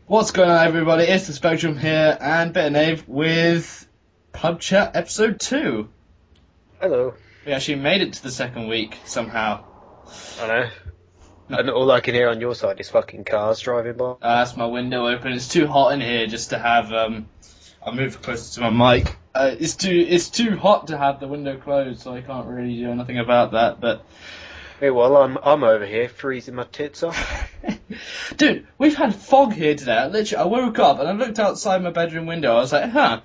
What's going on, everybody? It's the Spectrum here, and Bit of Nave with Pub Chat Episode 2. Hello. We actually made it to the second week, somehow. I know. And all I can hear on your side is fucking cars driving by. That's my window open. It's too hot in here just to have, I'll move closer to my mic. It's too hot to have the window closed, so I can't really do anything about that, but... Meanwhile, I'm over here freezing my tits off. Dude, we've had fog here today. I woke up and I looked outside my bedroom window. I was like,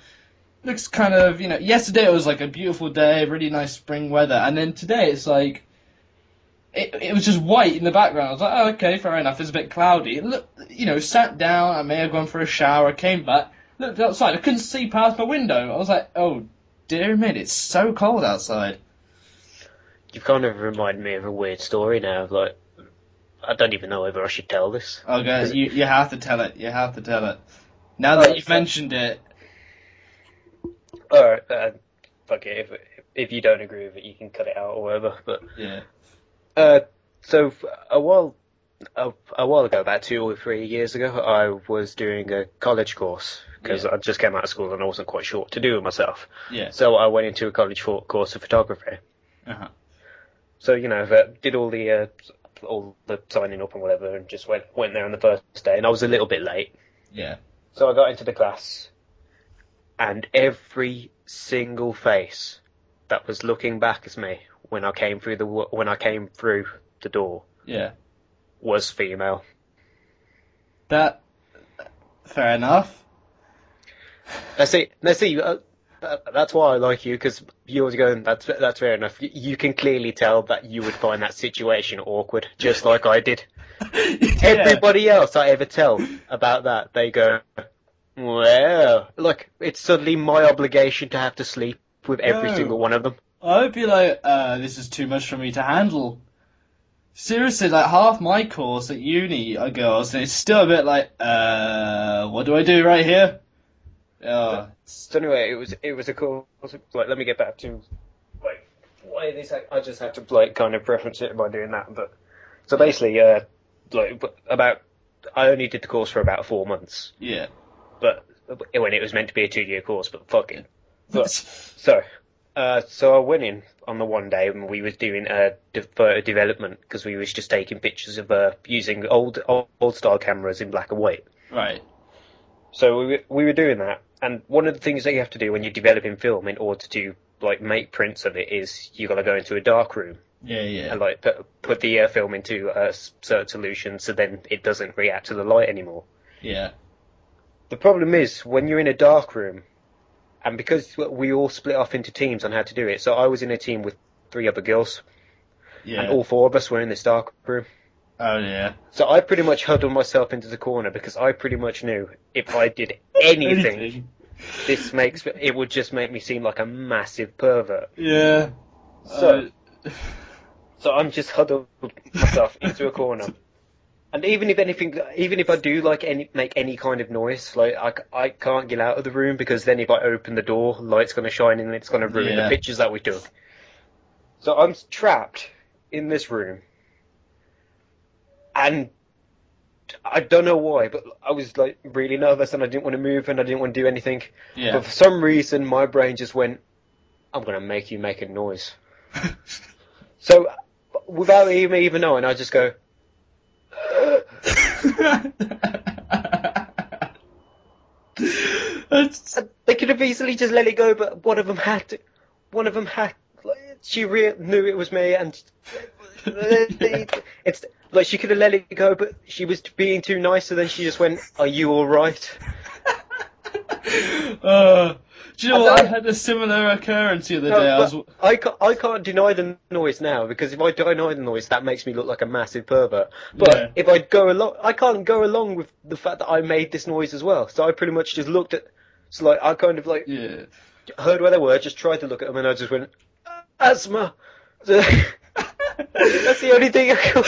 looks kind of, yesterday it was like a beautiful day, really nice spring weather, and then today it's like, it was just white in the background. I was like, oh, okay, fair enough, it's a bit cloudy. Look, sat down, I may have gone for a shower, came back, looked outside, I couldn't see past my window. I was like, oh, dear me, it's so cold outside. You've kind of reminded me of a weird story now. Like, I don't even know whether I should tell this. Oh, guys, you have to tell it. You have to tell it. Now that you've mentioned it. Alright, fuck it. If you don't agree with it, you can cut it out or whatever. But yeah. So a while ago, about 2 or 3 years ago, I was doing a college course because I just came out of school and I wasn't quite sure what to do with myself. Yeah. So I went into a college course of photography. Uh-huh. So did all the signing up and whatever, and just went there on the first day, and I was a little bit late. Yeah. So I got into the class, and every single face that was looking back at me when I came through the door, Yeah. was female. That. Fair enough. Let's see. That's why I like you, because you was going, that's fair enough. You can clearly tell that you would find that situation awkward, just like I did. Yeah. Everybody else I ever tell about that, they go, well, like, it's suddenly my obligation to have to sleep with every single one of them. I would be like, this is too much for me to handle. Seriously, like, half my course at uni are girls, and it's still a bit like, what do I do right here? So anyway, it was a cool. Like, let me get back to like why this. I just had to like kind of preference it by doing that. But so basically, I only did the course for about 4 months. Yeah. But when it was meant to be a 2-year course, but fucking. But, so I went in on the one day and we was doing photo development because we was just taking pictures of using old style cameras in black and white. Right. So we were doing that, and one of the things that you have to do when you're developing film in order to like make prints of it is you got to go into a dark room. Yeah. And like put the film into a certain solution, so then it doesn't react to the light anymore. Yeah. The problem is when you're in a dark room, and because we all split off into teams on how to do it. So I was in a team with 3 other girls, Yeah. and all 4 of us were in this dark room. Oh, yeah. So I pretty much huddled myself into the corner because I pretty much knew if I did anything, it would just make me seem like a massive pervert. Yeah. So I'm just huddled myself into a corner. And even if I do make any kind of noise, like I can't get out of the room because then if I open the door, light's going to shine in and it's going to ruin the pictures that we took. So I'm trapped in this room. And I don't know why, but I was like really nervous and I didn't want to move and I didn't want to do anything. Yeah. But for some reason, my brain just went, I'm going to make you make a noise. So without me even knowing, I just go... They could have easily just let it go, but one of them had to. She knew it was me, and it's like she could have let it go, but she was being too nice, so then she just went, "Are you all right?" Do you know what? I had a similar occurrence the other day. I can't deny the noise now, because if I deny the noise, that makes me look like a massive pervert. But if I go along, I can't go along with the fact that I made this noise as well. So I pretty much just looked at, I kind of heard where they were, just tried to look at them, and I just went, asthma. That's the only thing I could.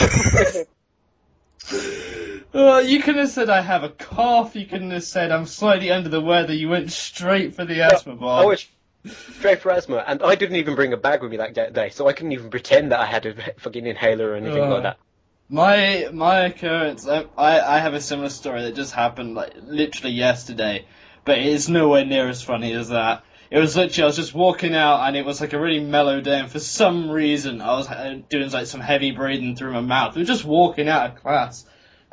You could have said I have a cough. You couldn't have said I'm slightly under the weather. You went straight for the asthma bar. I went straight for asthma, and I didn't even bring a bag with me that day, so I couldn't even pretend that I had a fucking inhaler or anything like that. My occurrence, I have a similar story that just happened like literally yesterday, but it's nowhere near as funny as that. It was literally, I was just walking out and it was like a really mellow day, and for some reason I was doing like some heavy breathing through my mouth. We were just walking out of class,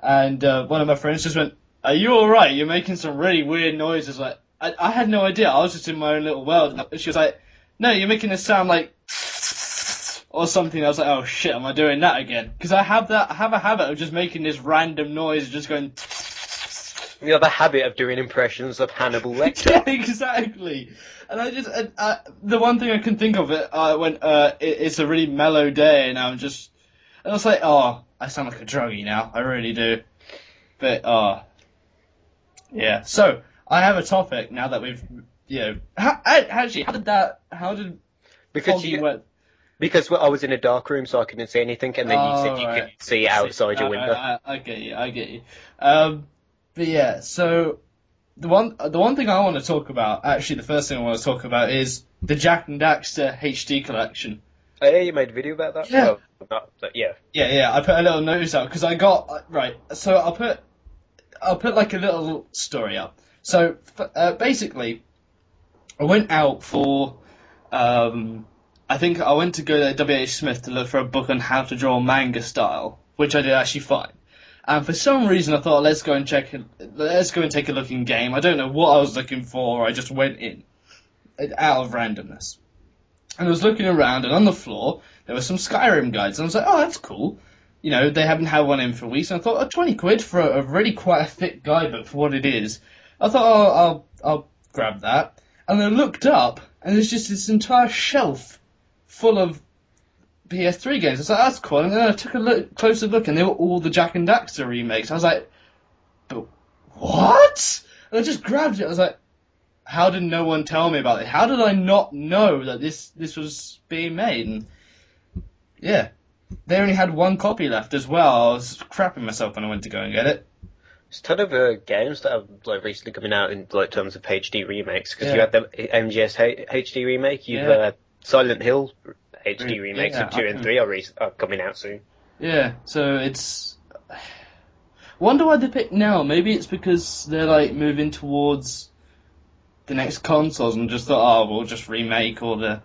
and one of my friends just went, "Are you alright? You're making some really weird noises." Like, I had no idea, I was just in my own little world, and she was like, "No, you're making a sound like or something." I was like, "Oh shit, am I doing that again?" Because I have a habit of just making this random noise, just going. You have a habit of doing impressions of Hannibal Lecter. Yeah, exactly. And the one thing I can think of it's a really mellow day, and I was like, oh, I sound like a druggie now, I really do. But yeah. So I have a topic now that we've, how did Because Because I was in a dark room, so I couldn't see anything, and then you said you could see outside your window. I get you. But yeah, so the one thing I want to talk about, actually the first thing I want to talk about is the Jak and Daxter HD collection. Oh, yeah, you made a video about that? Yeah. Well, yeah. Yeah, I put a little notice out, because I got, right, so I'll put like a little story up. So, basically, I went out for, I think I went to go to W.H. Smith to look for a book on how to draw manga style, which I did actually find. And for some reason, I thought, let's go and take a look in game. I don't know what I was looking for. I just went in, out of randomness. And I was looking around, and on the floor, there were some Skyrim guides. And I was like, oh, that's cool. You know, they haven't had one in for weeks. And I thought, oh, 20 quid for a really quite a thick guidebook for what it is. I thought, oh, I'll grab that. And I looked up, and there's just this entire shelf full of PS3 games. I was like, that's cool. And then I took a closer look, and they were all the Jak and Daxter remakes. I was like, but what? And I just grabbed it. I was like, how did no one tell me about it? How did I not know that this was being made? And yeah, they only had one copy left as well. I was crapping myself when I went to go and get it. There's a ton of games that have recently coming out in terms of HD remakes, because you had the MGS HD remake, you've Silent Hill HD remakes of 2 and 3 are coming out soon. Yeah, so it's... Wonder why they picked now. Maybe it's because they're like moving towards the next consoles and just thought, oh, we'll just remake all the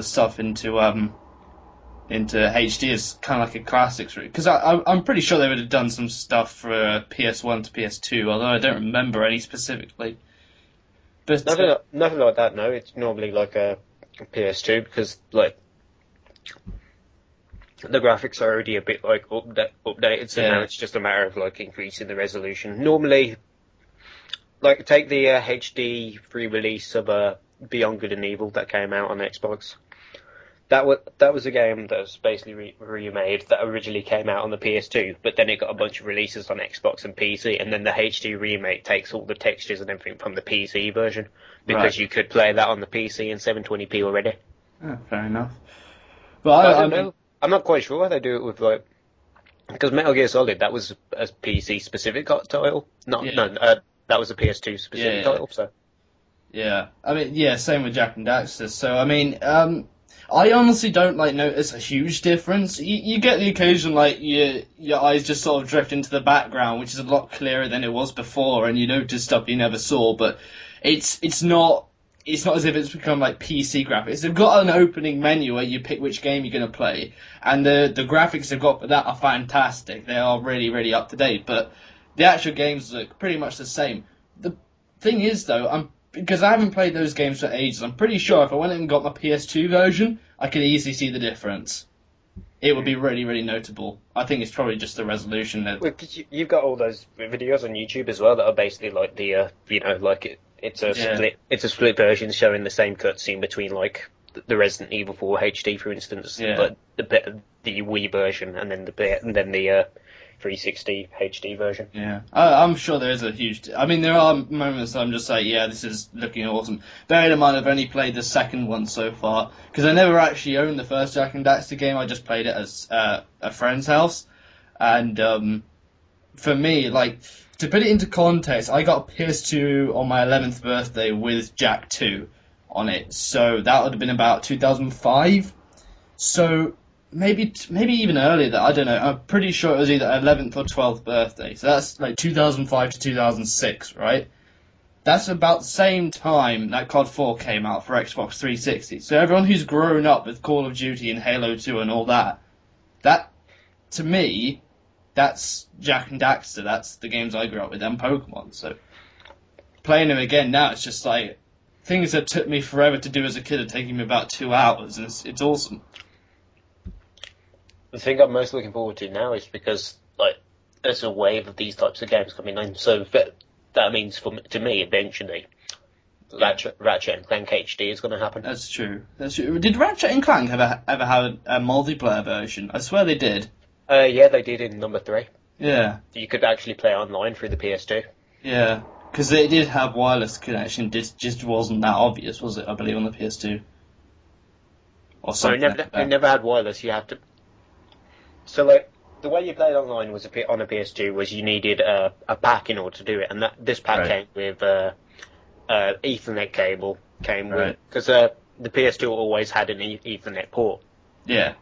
stuff into HD as kind of like a classics route. Because I'm pretty sure they would have done some stuff for PS1 to PS2, although I don't remember any specifically. But nothing like that. No, it's normally like a PS2, because like the graphics are already a bit like updated, so now it's just a matter of like increasing the resolution. Normally, like take the HD re-release of Beyond Good and Evil that came out on Xbox. That was a game that was basically remade that originally came out on the PS2, but then it got a bunch of releases on Xbox and PC, and then the HD remake takes all the textures and everything from the PC version, because you could play that on the PC in 720p already. Oh, fair enough. But I'm not quite sure why they do it with like, because Metal Gear Solid, that was a PC specific title. That was a PS2 specific title. So yeah, I mean, same with Jak and Daxter. So I mean, I honestly don't notice a huge difference. You get the occasion your eyes just sort of drift into the background, which is a lot clearer than it was before, and you notice stuff you never saw. But it's not as if it's become like PC graphics. They've got an opening menu where you pick which game you're going to play, and the graphics they've got for that are fantastic. They are really, really up to date, but the actual games look pretty much the same. The thing is, though, because I haven't played those games for ages, I'm pretty sure if I went and got my PS2 version, I could easily see the difference. It would be really, really notable. I think it's probably just the resolution that... Well, you've got all those videos on YouTube as well that are basically like the, it's a split version showing the same cutscene between like the Resident Evil 4 HD, for instance, but the Wii version and then the 360 HD version. Yeah, I'm sure there is a huge... I mean, there are moments I'm just like, yeah, this is looking awesome. Bearing in mind, I've only played the second one so far, because I never actually owned the first Jak and Daxter game. I just played it as a friend's house. And for me, to put it into context, I got a PS2 on my 11th birthday with Jak 2 on it. So that would have been about 2005. So maybe even earlier. That I don't know. I'm pretty sure it was either 11th or 12th birthday. So that's like 2005 to 2006, right? That's about the same time that COD 4 came out for Xbox 360. So everyone who's grown up with Call of Duty and Halo 2 and all that, to me, that's Jak and Daxter. That's the games I grew up with, and Pokemon. So playing them again now, it's just like things that took me forever to do as a kid are taking me about 2 hours, and it's awesome. The thing I'm most looking forward to now is because like there's a wave of these types of games coming in, so that means to me eventually Ratchet and Clank HD is going to happen. That's true. Did Ratchet and Clank ever have a multiplayer version? I swear they did. Yeah, they did in number 3. Yeah. You could actually play online through the PS2. Yeah, because they did have wireless connection. Just wasn't that obvious, was it? I believe on the PS2. Or something. No, it never had wireless. You have to. So like the way you played online was on a PS2 was you needed a pack in order to do it, and this pack came with Ethernet cable. Because the PS2 always had an Ethernet port. Yeah.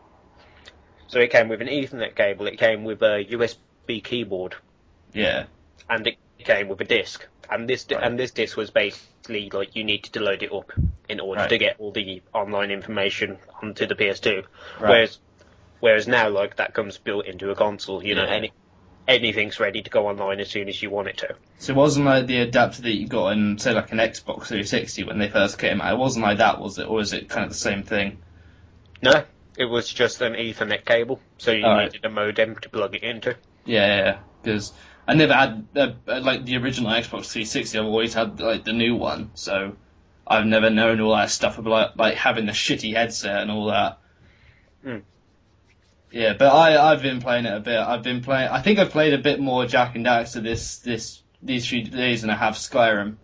So it came with an Ethernet cable. It came with a USB keyboard. Yeah. And it came with a disc. And this disc was basically like you needed to load it up in order to get all the online information onto the PS2. Right. Whereas now, like, that comes built into a console. You know, anything's ready to go online as soon as you want it to. So it wasn't like the adapter that you got in, say, like an Xbox 360 when they first came out. It wasn't like that, was it? Or was it kind of the same thing? No, it was just an Ethernet cable. So you needed a modem to plug it into. Yeah, because I never had, like, the original Xbox 360. I've always had, like, the new one. So I've never known all that stuff about, like having the shitty headset and all that. Yeah, but I've been playing it a bit. I think I've played a bit more Jak and Daxter these few days than I have Skyrim.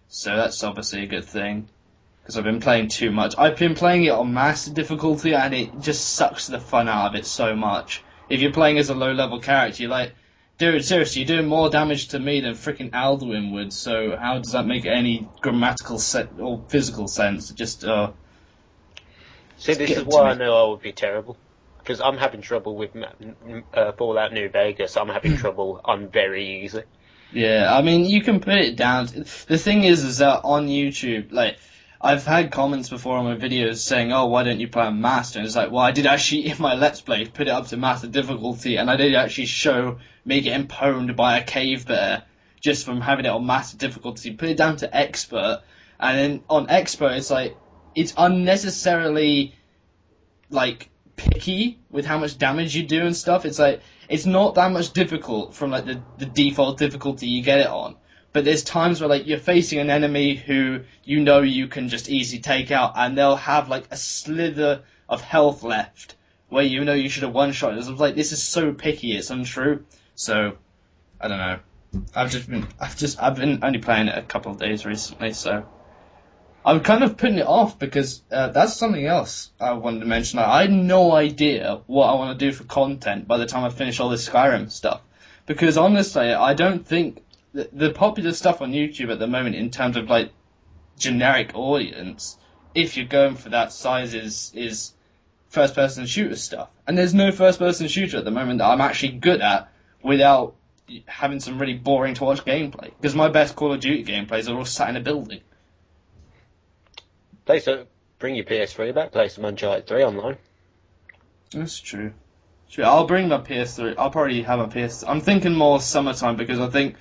So that's obviously a good thing. Because I've been playing too much. I've been playing it on master difficulty, and it just sucks the fun out of it so much. If you're playing as a low-level character, you're like, dude, seriously, you're doing more damage to me than freaking Alduin would, so how does that make any grammatical or physical sense? Just, See, this is why I know I would be terrible. Because I'm having trouble with Fallout New Vegas. I'm having trouble on very easy. Yeah, I mean, you can put it down. The thing is that on YouTube, like, I've had comments before on my videos saying, oh, why don't you play on Master? And it's like, well, I did actually, in my Let's Play, put it up to Master difficulty, and I did actually show me getting pwned by a cave bear just from having it on Master difficulty. Put it down to Expert, and then on Expert, it's like, it's unnecessarily, like, picky with how much damage you do and stuff. It's like, it's not that much difficult from like the default difficulty you get it on. But there's times where like you're facing an enemy who you know you can just easily take out, and they'll have like a slither of health left where you know you should have one-shot. It's like, this is so picky, it's untrue. So I don't know. I've been only playing it a couple of days recently, so I'm kind of putting it off because that's something else I wanted to mention. I had no idea what I want to do for content by the time I finish all this Skyrim stuff. Because honestly, I don't think the popular stuff on YouTube at the moment in terms of like generic audience, if you're going for that size, is first-person shooter stuff. And there's no first-person shooter at the moment that I'm actually good at without having some really boring to watch gameplay. Because my best Call of Duty gameplays are all sat in a building. Bring your PS3 back, play some Uncharted 3 online. That's true. I'll bring my PS3. I'll probably have a PS3. I'm thinking more summertime because I think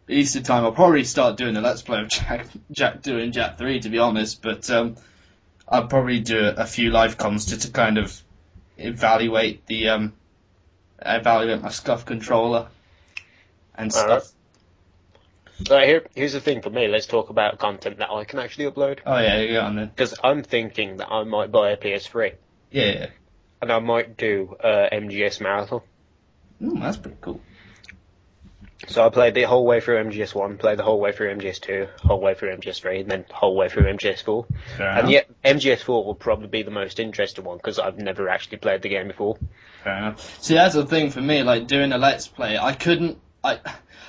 Easter time I'll probably start doing the Let's Play of Jak 2 and Jak 3, to be honest. But I'll probably do a few live comms to kind of evaluate my SCUF controller and stuff. So here's the thing for me. Let's talk about content that I can actually upload. Oh yeah, go on then. Because I'm thinking that I might buy a PS3. Yeah. And I might do MGS Marathon. That's pretty cool. So I played the whole way through MGS1, played the whole way through MGS2, whole way through MGS3, and then whole way through MGS4. And yet MGS4 will probably be the most interesting one because I've never actually played the game before. Fair enough. See, that's the thing for me. Like doing a Let's Play,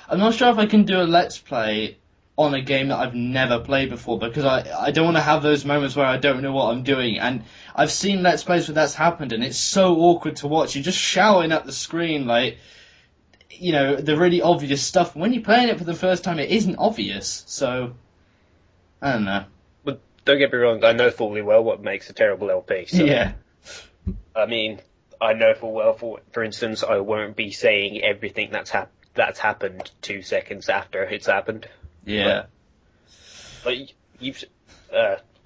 I'm not sure if I can do a Let's Play on a game that I've never played before, because I don't want to have those moments where I don't know what I'm doing. And I've seen Let's Plays where that's happened, and it's so awkward to watch. You're just shouting at the screen, like, you know, the really obvious stuff. When you're playing it for the first time, it isn't obvious. So, I don't know. But don't get me wrong, I know fully well what makes a terrible LP. So, Yeah. I mean, I know full well, for instance, I won't be saying everything that's happened 2 seconds after it's happened. Yeah. But you've,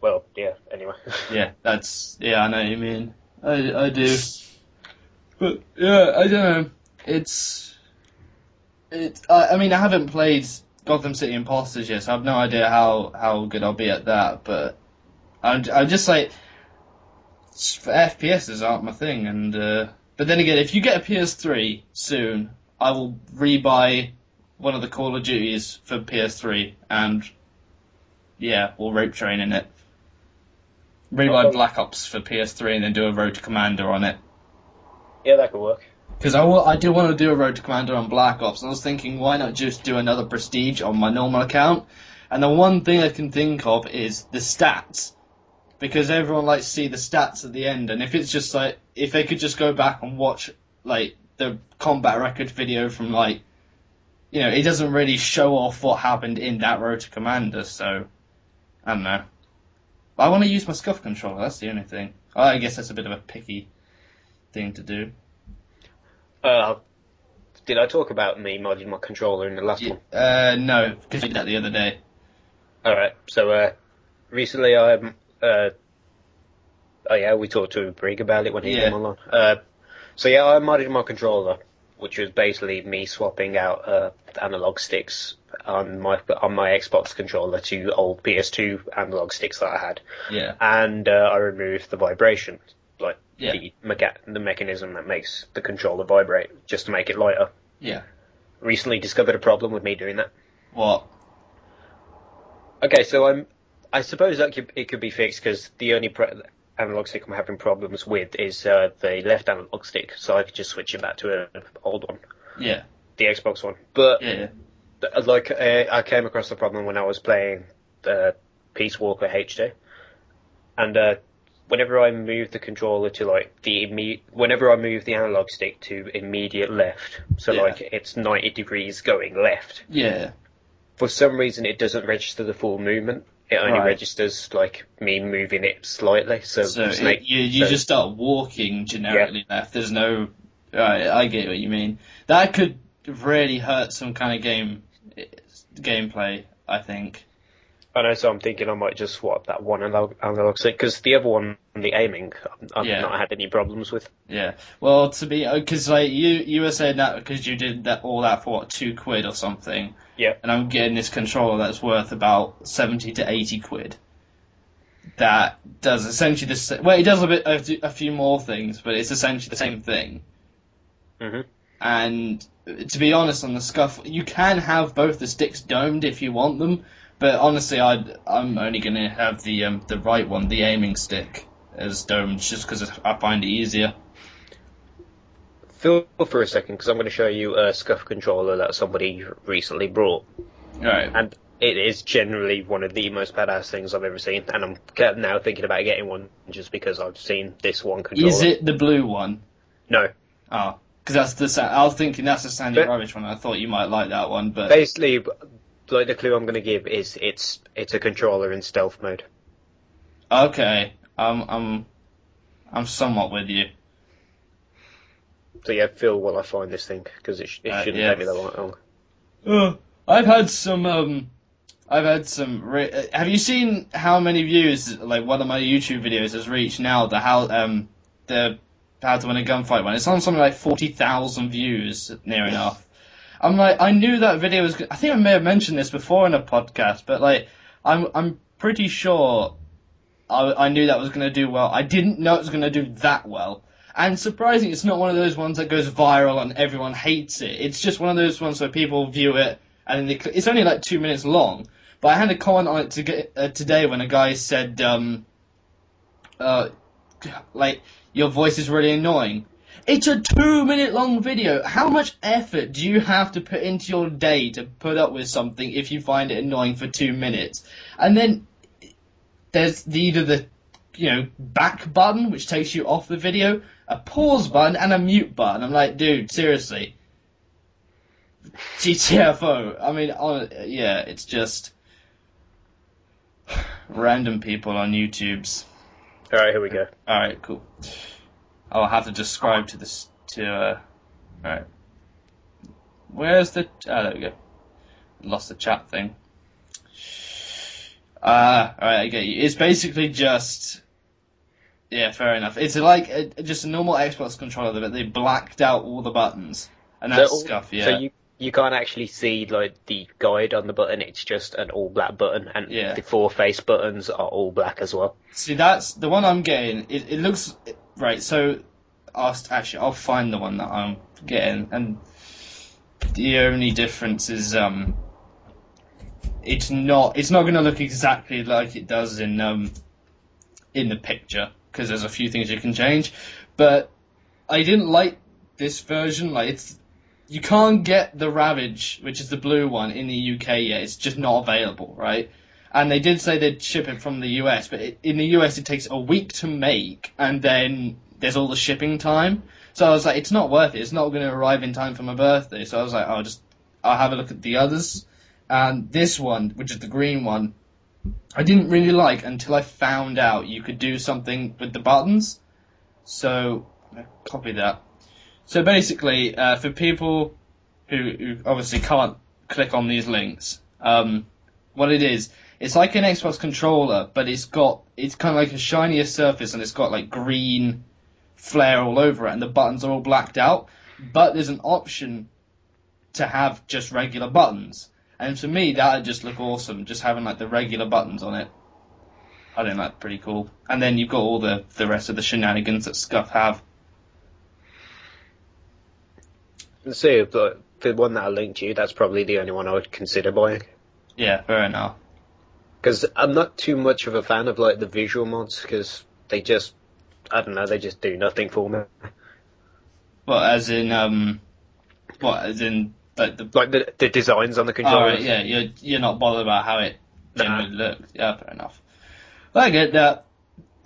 well, yeah, anyway. Yeah, I know what you mean. I do. But, yeah, I don't know. I mean, I haven't played Gotham City Imposters yet, so I have no idea how good I'll be at that, but I'm just like, FPSs aren't my thing, and, but then again, if you get a PS3 soon, I will rebuy one of the Call of Duties for PS3, and yeah, we'll rape train in it. Rebuy Black Ops for PS3 and then do a Road to Commander on it. Yeah, that could work. Because I do want to do a Road to Commander on Black Ops, and I was thinking, why not just do another Prestige on my normal account? And the one thing I can think of is the stats. Because everyone likes to see the stats at the end, and if it's just like, if they could just go back and watch, like, the combat record video from, like, you know, it doesn't really show off what happened in that Road to Commander, so, I don't know. But I want to use my SCUF controller, that's the only thing. I guess that's a bit of a picky thing to do. Did I talk about me modding my controller in the last one? No, because you did that the other day. Alright, so, recently oh yeah, we talked to Brig about it when he came along. So yeah, I modded my controller, which was basically me swapping out analog sticks on my Xbox controller to old PS2 analog sticks that I had. Yeah. And I removed the vibration, like the mechanism that makes the controller vibrate, just to make it lighter. Yeah. Recently discovered a problem with me doing that. What? Okay, so I suppose that it could be fixed, because the only analog stick I'm having problems with is the left analog stick, so I could just switch it back to an old one. Yeah. The Xbox one. But, yeah. Like, I came across the problem when I was playing Peace Walker HD, and whenever I move the controller to, like, whenever I move the analog stick to immediate left, so, like, it's 90 degrees going left. Yeah. For some reason, it doesn't register the full movement. It only registers, like, me moving it slightly. So you just start walking generically left. There's no... I get what you mean. That could really hurt some kind of gameplay, I think. I know, so I'm thinking I might just swap that one analog stick, because the other one, the aiming, I've not had any problems with. Yeah. Well, because, like, you were saying that because you did all that for, what, £2 or something? Yeah. And I'm getting this controller that's worth about 70 to 80 quid. That does essentially it does a few more things, but it's essentially the same thing. Mm-hmm. And to be honest, on the SCUF, you can have both the sticks domed if you want them, but honestly, I'm only going to have the right one, the aiming stick, as domed, just because I find it easier. Feel for a second, because I'm going to show you a SCUF controller that somebody recently brought. Right. And it is generally one of the most badass things I've ever seen, and I'm now thinking about getting one just because I've seen this one controller. Is it the blue one? No. Oh, because I was thinking that's the Sandy Rubbish one. I thought you might like that one, but basically, like, the clue I'm going to give is it's a controller in stealth mode. Okay, I'm somewhat with you. So yeah, Phil, while I find this thing, because it shouldn't take me that long. I've had some. Have you seen how many views, like, one of my YouTube videos has reached now? The How to Win a Gunfight one. It's on something like 40,000 views, near enough. I'm like, I knew that video was. I think I may have mentioned this before in a podcast, but, like, I'm pretty sure I knew that was going to do well. I didn't know it was going to do that well. And surprisingly, it's not one of those ones that goes viral and everyone hates it. It's just one of those ones where people view it, and it's only like 2 minutes long. But I had a comment on it today when a guy said, like, your voice is really annoying. It's a 2-minute long video. How much effort do you have to put into your day to put up with something if you find it annoying for 2 minutes? And then there's either the back button, which takes you off the video, a pause button, and a mute button. I'm like, dude, seriously. GTFO. I mean, yeah, it's just random people on YouTube's. Alright, here we go. Alright, cool. I'll have to describe to this, alright. Where's the, there we go. Lost the chat thing. Alright, I get you. It's basically just, yeah, fair enough. It's like just a normal Xbox controller, but they blacked out all the buttons. And that's scuff, yeah. So you can't actually see, like, the guide on the button, it's just an all-black button, and the 4 face buttons are all black as well. See, that's the one I'm getting. It looks, right, so, I'll find the one that I'm getting, and the only difference is, it's not going to look exactly like it does in the picture, because there's a few things you can change, but I didn't like this version, like, you can't get the Ravage, which is the blue one, in the UK yet. It's just not available, right? And they did say they'd ship it from the US, but in the US it takes a week to make, and then there's all the shipping time. So I was like, it's not worth it. It's not going to arrive in time for my birthday. So I was like, I'll have a look at the others. And this one, which is the green one, I didn't really like until I found out you could do something with the buttons. So, copy that. So basically, for people who obviously can't click on these links, what it is, it's like an Xbox controller, but it's kind of like a shinier surface, and it's got like green flare all over it, and the buttons are all blacked out. But there's an option to have just regular buttons, and for me that would just look awesome, just having like the regular buttons on it. I think that's pretty cool. And then you've got all the rest of the shenanigans that Scuff have. So, but the one that I linked to you, that's probably the only one I would consider buying. Yeah, fair enough. Because I'm not too much of a fan of like the visual mods, because they just, I don't know, they just do nothing for me. Well, as in like the designs on the controllers? Oh, right, yeah, you're not bothered about how it generally looks. Yeah, fair enough. I get that.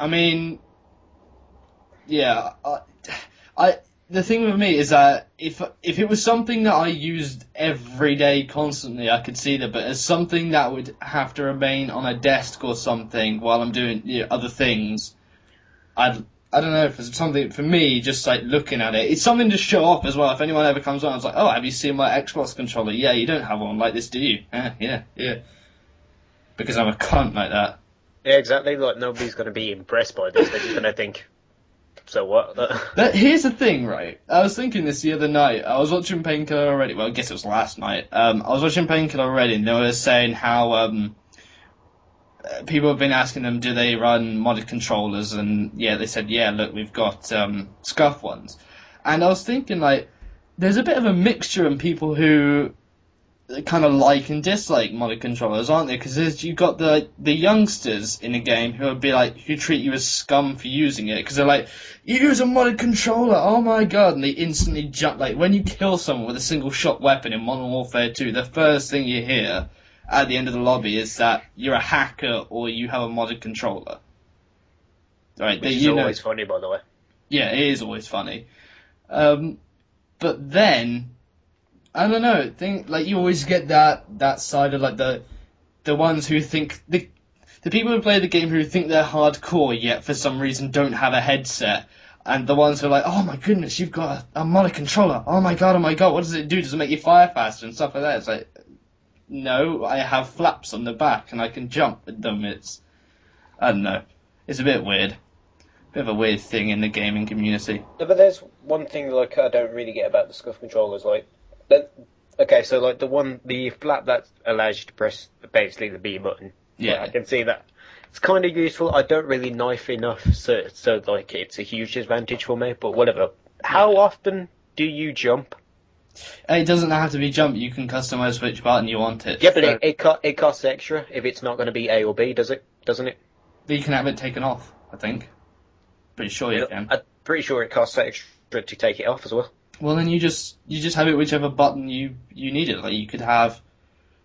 I mean, yeah, the thing with me is that if it was something that I used every day constantly, I could see that. But as something that would have to remain on a desk or something while I'm doing other things, I don't know if it's something for me. Just like looking at it, it's something to show off as well. If anyone ever comes on, it's like, oh, have you seen my Xbox controller? Yeah, you don't have one like this, do you? Yeah. Because I'm a cunt like that. Yeah, exactly. Like nobody's going to be impressed by this. They're just going to think, so what? Here's the thing, right? I was thinking this the other night. I was watching Painkiller Already. Well, I guess it was last night. I was watching Painkiller Already, and they were saying how people have been asking them, do they run modded controllers? And yeah, they said, yeah, look, we've got Scuff ones. And I was thinking, like, there's a bit of a mixture in people who kind of like and dislike modded controllers, aren't there? Because you've got the youngsters in the game who would be like, who treat you as scum for using it, because they're like, you use a modded controller, oh my god, and they instantly jump. Like, when you kill someone with a single shot weapon in Modern Warfare 2, the first thing you hear at the end of the lobby is that you're a hacker or you have a modded controller. Right? Which is always funny, by the way. Yeah, it is always funny. But then, I don't know. Like you always get that side of like the ones who think the people who play the game who think they're hardcore yet for some reason don't have a headset, and the ones who are like, oh my goodness, you've got a modded controller. Oh my god, what does it do? Does it make you fire faster and stuff like that? It's like, no, I have flaps on the back and I can jump with them. I don't know. It's a bit weird. Bit of a weird thing in the gaming community. No, but there's one thing like I don't really get about the Scuff controllers, like. Okay, so like the flap that allows you to press basically the B button. Yeah, I can see that. It's kind of useful. I don't really knife enough, so like it's a huge advantage for me. But whatever. How often do you jump? It doesn't have to be jump. You can customize which button you want it. Yeah, but it costs extra if it's not going to be A or B, doesn't it? But you can have it taken off, I think. Pretty sure you can. I'm pretty sure it costs extra to take it off as well. Well, then you just have it whichever button you need it. Like, you could have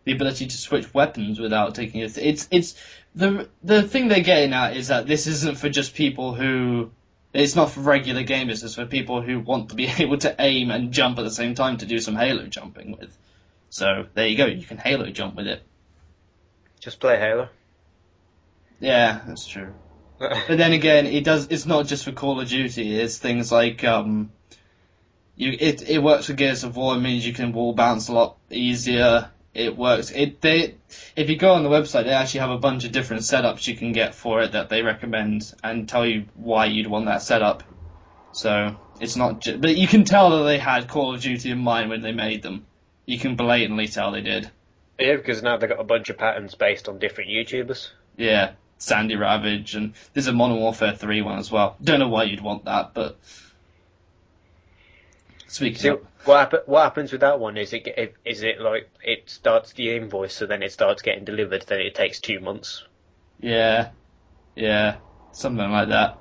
the ability to switch weapons without taking it. It's the thing they're getting at is that this isn't for just people who. It's not for regular gamers. It's for people who want to be able to aim and jump at the same time to do some Halo jumping with. So there you go. You can Halo jump with it. Just play Halo. Yeah, that's true. But then again, it's not just for Call of Duty. It's things like it works with Gears of War. It means you can wall bounce a lot easier. It works. If you go on the website, they actually have a bunch of different setups you can get for it that they recommend and tell you why you'd want that setup. So it's not but you can tell that they had Call of Duty in mind when they made them. You can blatantly tell they did. Yeah, because now they've got a bunch of patterns based on different YouTubers. Yeah, Sandy Ravage, and there's a Modern Warfare 3 one as well. Don't know why you'd want that, but speaking of... What happens with that one is it like it starts the invoice, so then it starts getting delivered, then it takes 2 months. Yeah, something like that.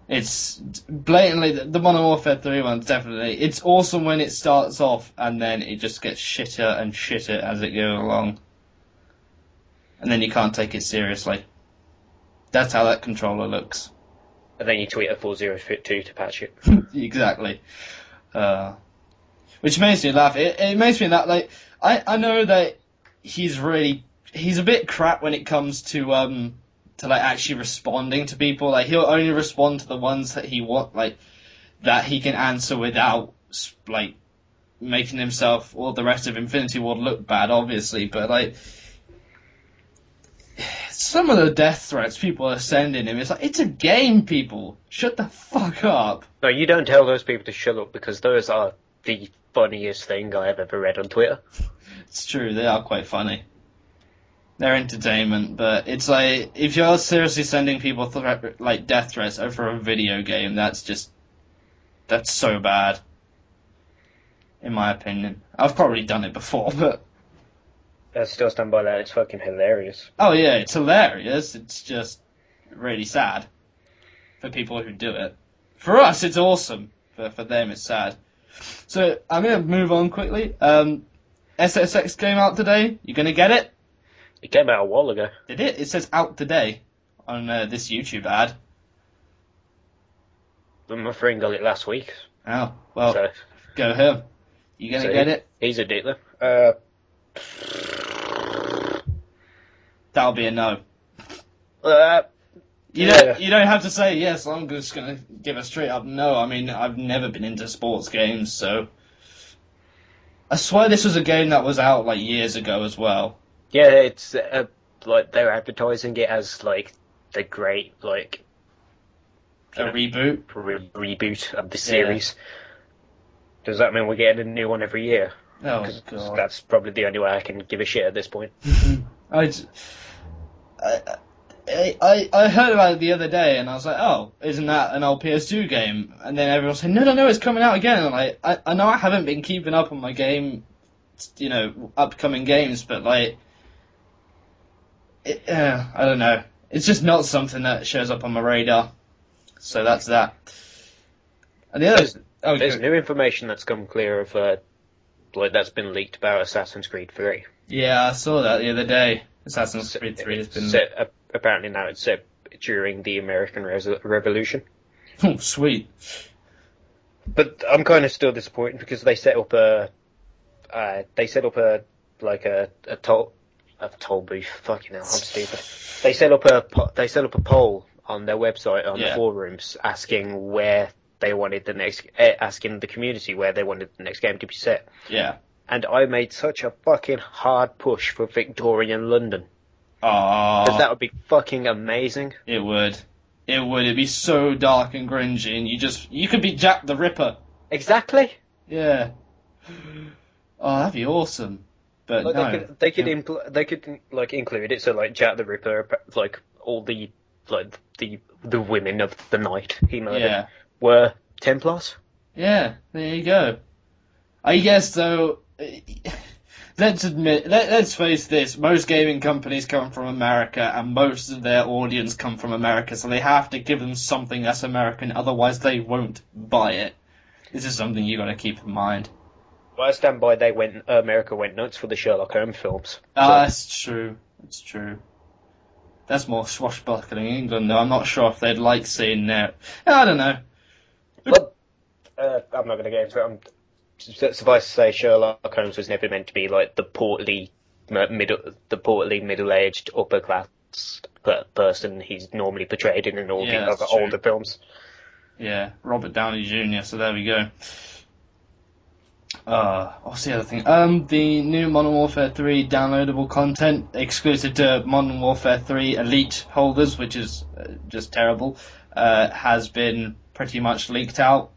It's blatantly the Modern Warfare 3 one's definitely. It's awesome when it starts off, and then it just gets shitter and shitter as it goes along, and then you can't take it seriously. That's how that controller looks. And then you tweet a 402 to patch it. Exactly. Which makes me laugh. It makes me laugh. Like, I know that he's a bit crap when it comes to like actually responding to people. Like, he'll only respond to the ones that that he can answer without like making himself or the rest of Infinity Ward look bad, obviously. But like, some of the death threats people are sending him, it's a game, people. Shut the fuck up. No, you don't tell those people to shut up, because those are the funniest thing I have ever read on Twitter. It's true, they are quite funny. They're entertainment, but it's like, if you're seriously sending people death threats over a video game, that's so bad. In my opinion. I've probably done it before, but... I still stand by that, it's fucking hilarious. Oh yeah, it's hilarious, it's just really sad. For people who do it. For us, it's awesome. For them, it's sad. So, I'm going to move on quickly. SSX came out today. You going to get it? It came out a while ago. Did it? It says out today on this YouTube ad. But my friend got it last week. Oh, well, so, go him. You going to get it? He's a dick, though. That'll be a no. You don't have to say yes. I'm just gonna give a straight up no. I mean, I've never been into sports games, so I swear this was a game that was out like years ago as well. Yeah, it's like they're advertising it as like the great like a reboot reboot of the series. Yeah. Does that mean we're getting a new one every year? Oh god, that's probably the only way I can give a shit at this point. I heard about it the other day, and I was like, oh, isn't that an old PS2 game? And then everyone said, no, it's coming out again. And I know I haven't been keeping up on my game, upcoming games, but like, I don't know. It's just not something that shows up on my radar. So that's that. And the other, there's new information that's come clear of, that's been leaked about Assassin's Creed 3. Yeah, I saw that the other day. Assassin's Creed 3 has been... Apparently now it's set during the American Revolution. Oh, sweet. But I'm kind of still disappointed because they set up a toll booth. Fucking hell, I'm stupid. They set up a poll on their website on the forums asking where they wanted asking the community where they wanted the next game to be set. Yeah. And I made such a fucking hard push for Victorian London. Oh. Because that would be fucking amazing. It would. It'd be so dark and grungy, and you could be Jack the Ripper. Exactly. Yeah. Oh, that'd be awesome. But like, no. They could include it, so like Jack the Ripper, like all the women of the night he murdered were Templars. Yeah, there you go. I guess though, let's face this, most gaming companies come from America, and most of their audience come from America, so they have to give them something that's American, otherwise they won't buy it. This is something you gotta keep in mind. Well, I stand by America went nuts for the Sherlock Holmes films. That's true. It's true. That's more swashbuckling England, though. I'm not sure if they'd like seeing that. I don't know. Well, I'm not going to get into it. Suffice to say, Sherlock Holmes was never meant to be like the portly middle-aged upper class person he's normally portrayed in all the other older films. Yeah, Robert Downey Jr. So there we go. What's the other thing? The new Modern Warfare 3 downloadable content exclusive to Modern Warfare 3 Elite holders, which is just terrible, has been pretty much leaked out.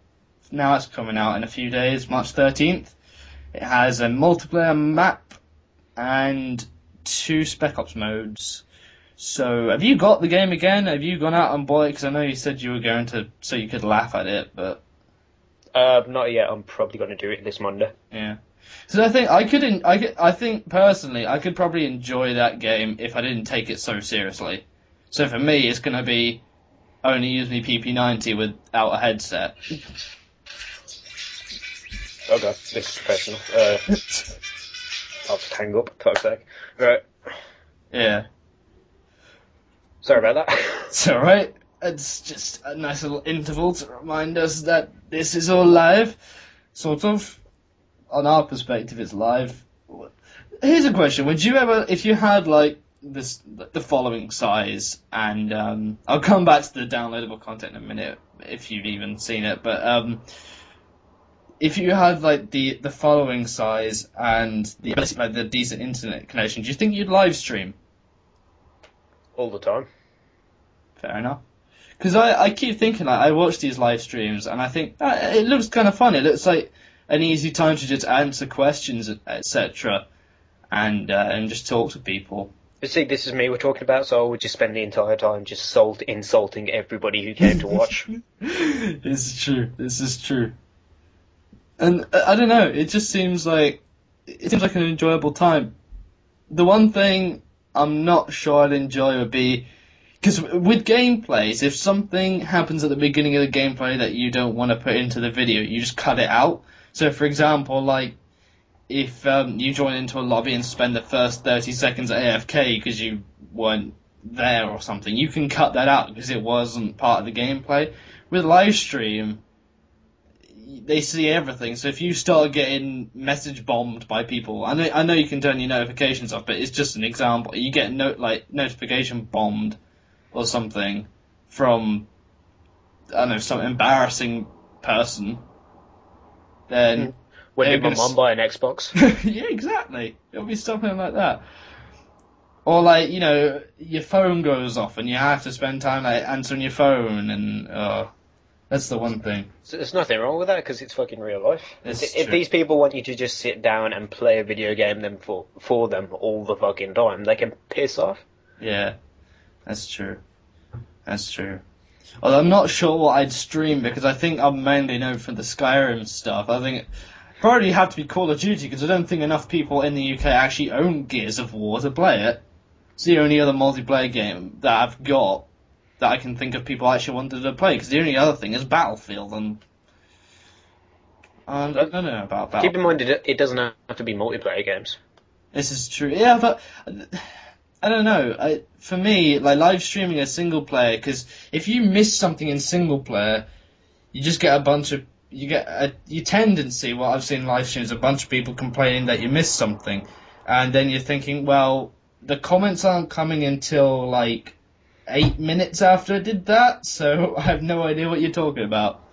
Now it's coming out in a few days, March 13th. It has a multiplayer map and 2 Spec Ops modes. So, have you got the game again? Have you gone out and bought it? Because I know you said you were going to, so you could laugh at it, but... Not yet. I'm probably going to do it this Monday. Yeah. So I think personally, I could probably enjoy that game if I didn't take it so seriously. So for me, it's going to be only use me PP90 without a headset. Okay, this is professional. I'll just hang up, for fuck's sake. Right. Yeah. Sorry about that. It's alright. It's just a nice little interval to remind us that this is all live. Sort of. On our perspective, it's live. Here's a question. Would you ever, if you had, like, the following size, and I'll come back to the downloadable content in a minute, if you've even seen it, but if you had, like, the following size and the decent internet connection, do you think you'd live stream? All the time. Fair enough. Because I keep thinking, like, I watch these live streams, and I think, it looks kind of fun. It looks like an easy time to just answer questions, etc., and just talk to people. You see, this is me we're talking about, so I would just spend the entire time just insulting everybody who came to watch. This is true. And I don't know, it just seems like an enjoyable time. The one thing I'm not sure I'd enjoy would be, because with gameplays, if something happens at the beginning of the gameplay that you don't want to put into the video, you just cut it out. So, for example, like, if you join into a lobby and spend the first 30 seconds at AFK because you weren't there or something, you can cut that out because it wasn't part of the gameplay. With live stream, they see everything, so if you start getting message bombed by people, I know you can turn your notifications off, but it's just an example. You get notification bombed or something from, I don't know, some embarrassing person, then... When did my mum buy an Xbox? Yeah, exactly. It'll be something like that. Or, like, you know, your phone goes off and you have to spend time, like, answering your phone, and, that's the one thing. So there's nothing wrong with that, because it's fucking real life. If true. these people want you to just sit down and play a video game for them all the fucking time, they can piss off. Yeah, that's true. That's true. Although I'm not sure what I'd stream, because I think I'm mainly known for the Skyrim stuff. I think... probably have to be Call of Duty, because I don't think enough people in the UK actually own Gears of War to play it. It's the only other multiplayer game that I've got that I can think of people actually wanted to play, because the only other thing is Battlefield, and I don't know about Battlefield. Keep in mind, it doesn't have to be multiplayer games. This is true. Yeah, but I don't know. For me, like, live streaming a single player, because if you miss something in single player, you just get your tendency, what I've seen in live streams, a bunch of people complaining that you missed something, and then you're thinking, well, the comments aren't coming until, like, 8 minutes after I did that, so I have no idea what you're talking about.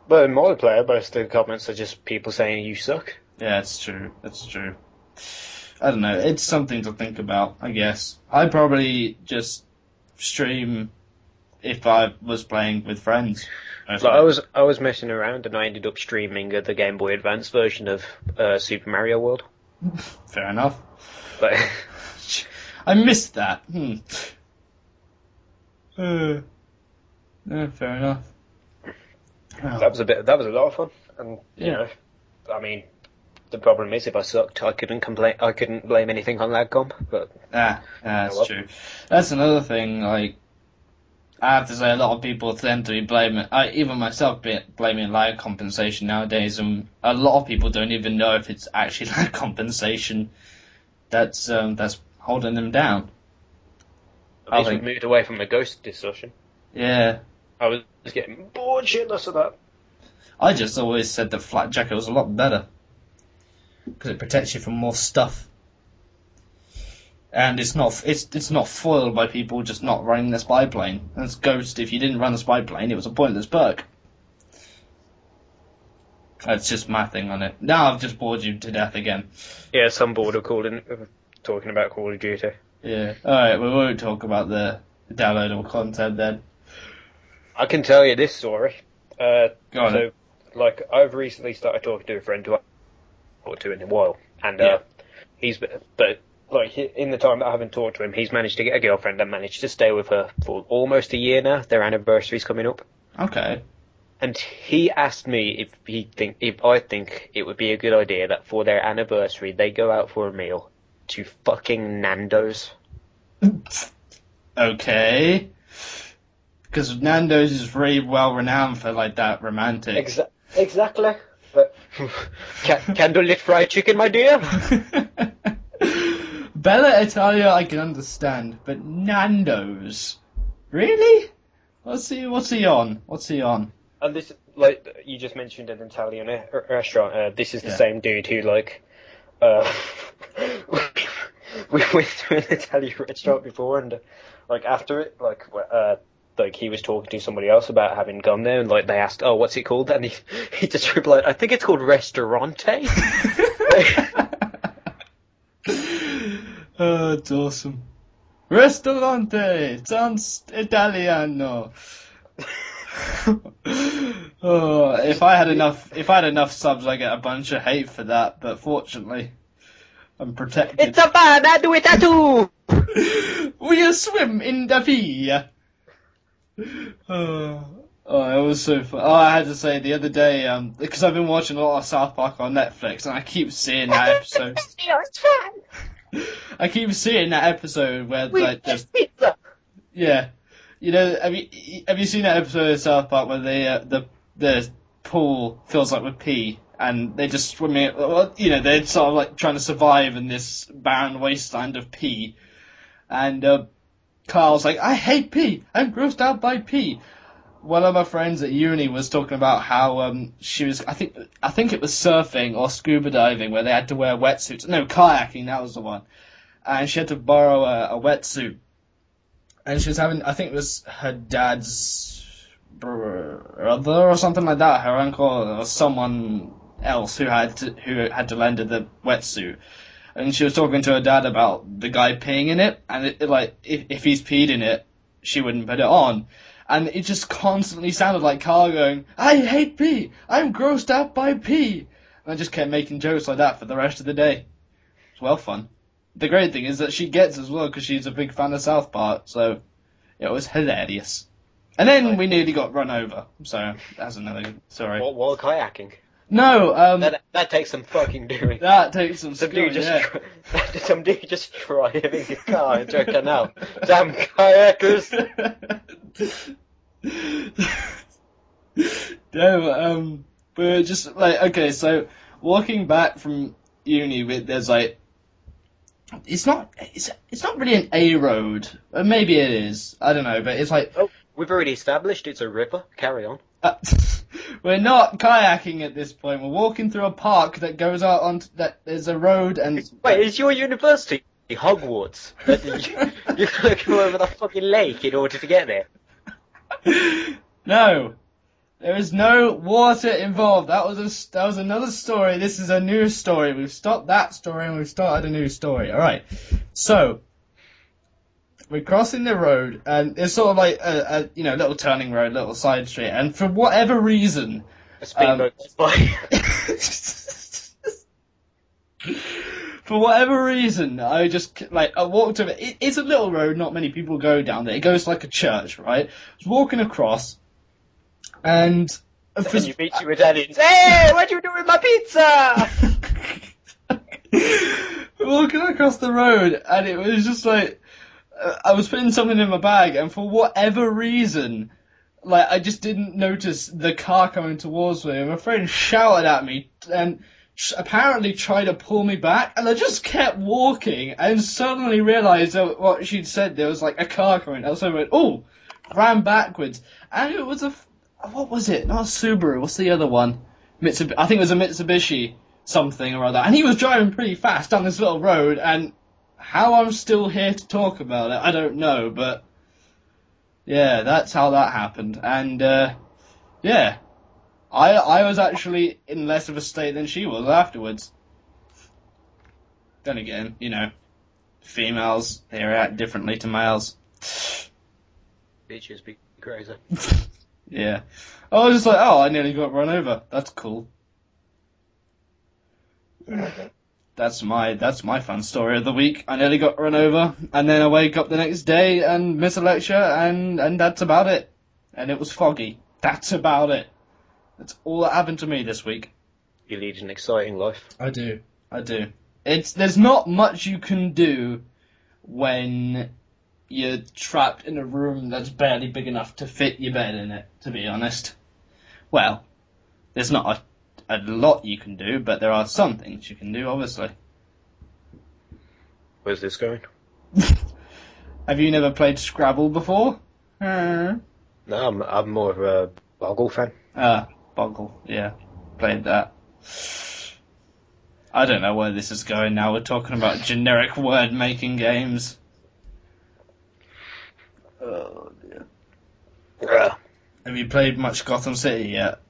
But in multiplayer, most of the comments are just people saying you suck. Yeah, it's true. That's true. I don't know. It's something to think about, I guess. I'd probably just stream if I was playing with friends. Like, I was messing around and I ended up streaming the Game Boy Advance version of Super Mario World. Fair enough. But I missed that. Yeah, fair enough. That was a lot of fun, and you know, I mean, The problem is, if I sucked, I couldn't complain. I couldn't blame anything on LagComp. But that's true. That's another thing. Like, I have to say, a lot of people tend to be blaming, even myself, blaming lag compensation nowadays, and a lot of people don't even know if it's actually lag compensation that's holding them down. At least we moved away from the ghost discussion. Yeah. I was getting bored shitless of that. I just always said that Flak Jacket was a lot better. Because it protects you from more stuff. And it's not foiled by people just not running the spy plane. As Ghost, if you didn't run the spy plane, it was a pointless perk. That's just my thing on it. Now I've just bored you to death again. Yeah, some bored of talking about Call of Duty. Yeah. Alright, we won't talk about the downloadable content then. I can tell you this story. Go on. So, like, I've recently started talking to a friend who I haven't talked to in a while. And in the time that I haven't talked to him, he's managed to get a girlfriend and managed to stay with her for almost a year now. Their anniversary's coming up. Okay. And he asked me if I think it would be a good idea that for their anniversary they go out for a meal to fucking Nando's. Okay. Because Nando's is very well renowned for like that romantic. Exactly. But candlelit fried chicken, my dear. Bella Italia I can understand, but Nando's, really? What's he on? And this, like you just mentioned, an Italian restaurant. This is the same dude who, like, we went to an Italian restaurant before, and like after it, like he was talking to somebody else about having gone there, and like they asked, "Oh, what's it called?" And he just replied, "I think it's called Ristorante." Oh, it's awesome. Ristorante sounds Italiano. Oh, if I had enough subs, I get a bunch of hate for that. But fortunately, I'm protected. It's a fun, I do it too. We swim in the sea. Oh, it was so fun. Oh, I had to say the other day, because I've been watching a lot of South Park on Netflix, and I keep seeing that episode. It's fun. I keep seeing that episode where like there's pizza. Yeah, you know, have you seen that episode of South Park where the pool fills up with pee and they just swimming? Well, you know, they're sort of like trying to survive in this barren wasteland of pee, and Carl's like, I hate pee. I'm grossed out by pee. One of my friends at uni was talking about how she was, I think it was surfing or scuba diving where they had to wear wetsuits. No, kayaking, that was the one. And she had to borrow a wetsuit. And she was having, I think it was her dad's brother or something like that, her uncle or someone else who had to lend her the wetsuit. And she was talking to her dad about the guy peeing in it, and if he's peed in it, she wouldn't put it on. And it just constantly sounded like Carl going, I hate pee! I'm grossed out by pee! And I just kept making jokes like that for the rest of the day. It's well fun. The great thing is that she gets as well, because she's a big fan of South Park, so it was hilarious. And then we nearly got run over, so that's another story. While kayaking? No, that takes some fucking doing. That takes some skill, some dude just driving a car into a canal. Damn kayakers! No, but just like, okay, so walking back from uni, there's like, it's not really an A road. Maybe it is. I don't know, but it's like. Oh, we've already established it's a river. Carry on. We're not kayaking at this point. We're walking through a park that goes out on that. There's a road and. Wait, is your university Hogwarts? You're gonna go over the fucking lake in order to get there. No, there is no water involved. That was another story. This is a new story. We've stopped that story and we've started a new story. All right, so we're crossing the road and it's sort of like a little turning road, little side street, and for whatever reason, a speedboat goes by. For whatever reason, I walked over. It's a little road, not many people go down there. It goes like a church, right? I was walking across, and you meet your Italians. Hey, what you doing with my pizza? walking across the road, and it was just like, I was putting something in my bag, and for whatever reason, like, I just didn't notice the car coming towards me, and my friend shouted at me, and apparently tried to pull me back, and I just kept walking, and suddenly realised that what she'd said, there was like a car coming, and so I went, oh, ran backwards, and it was what was it? Not a Subaru, what's the other one? I think it was a Mitsubishi something or other, and he was driving pretty fast down this little road, and how I'm still here to talk about it, I don't know, but yeah, that's how that happened, and yeah, I was actually in less of a state than she was afterwards. Then again, you know, females, they react differently to males. Bitches be crazy. Yeah. I was just like, oh, I nearly got run over. That's cool. That's my fun story of the week. I nearly got run over, and then I wake up the next day and miss a lecture, and that's about it. And it was foggy. That's about it. That's all that happened to me this week. You lead an exciting life. I do. There's not much you can do when you're trapped in a room that's barely big enough to fit your bed in it, to be honest. Well, there's not a lot you can do, but there are some things you can do, obviously. Where's this going? Have you never played Scrabble before? No, I'm more of a Boggle fan. Boggle, yeah. Played that. I don't know where this is going now. We're talking about generic word-making games. Oh, dear. Have you played much Gotham City yet?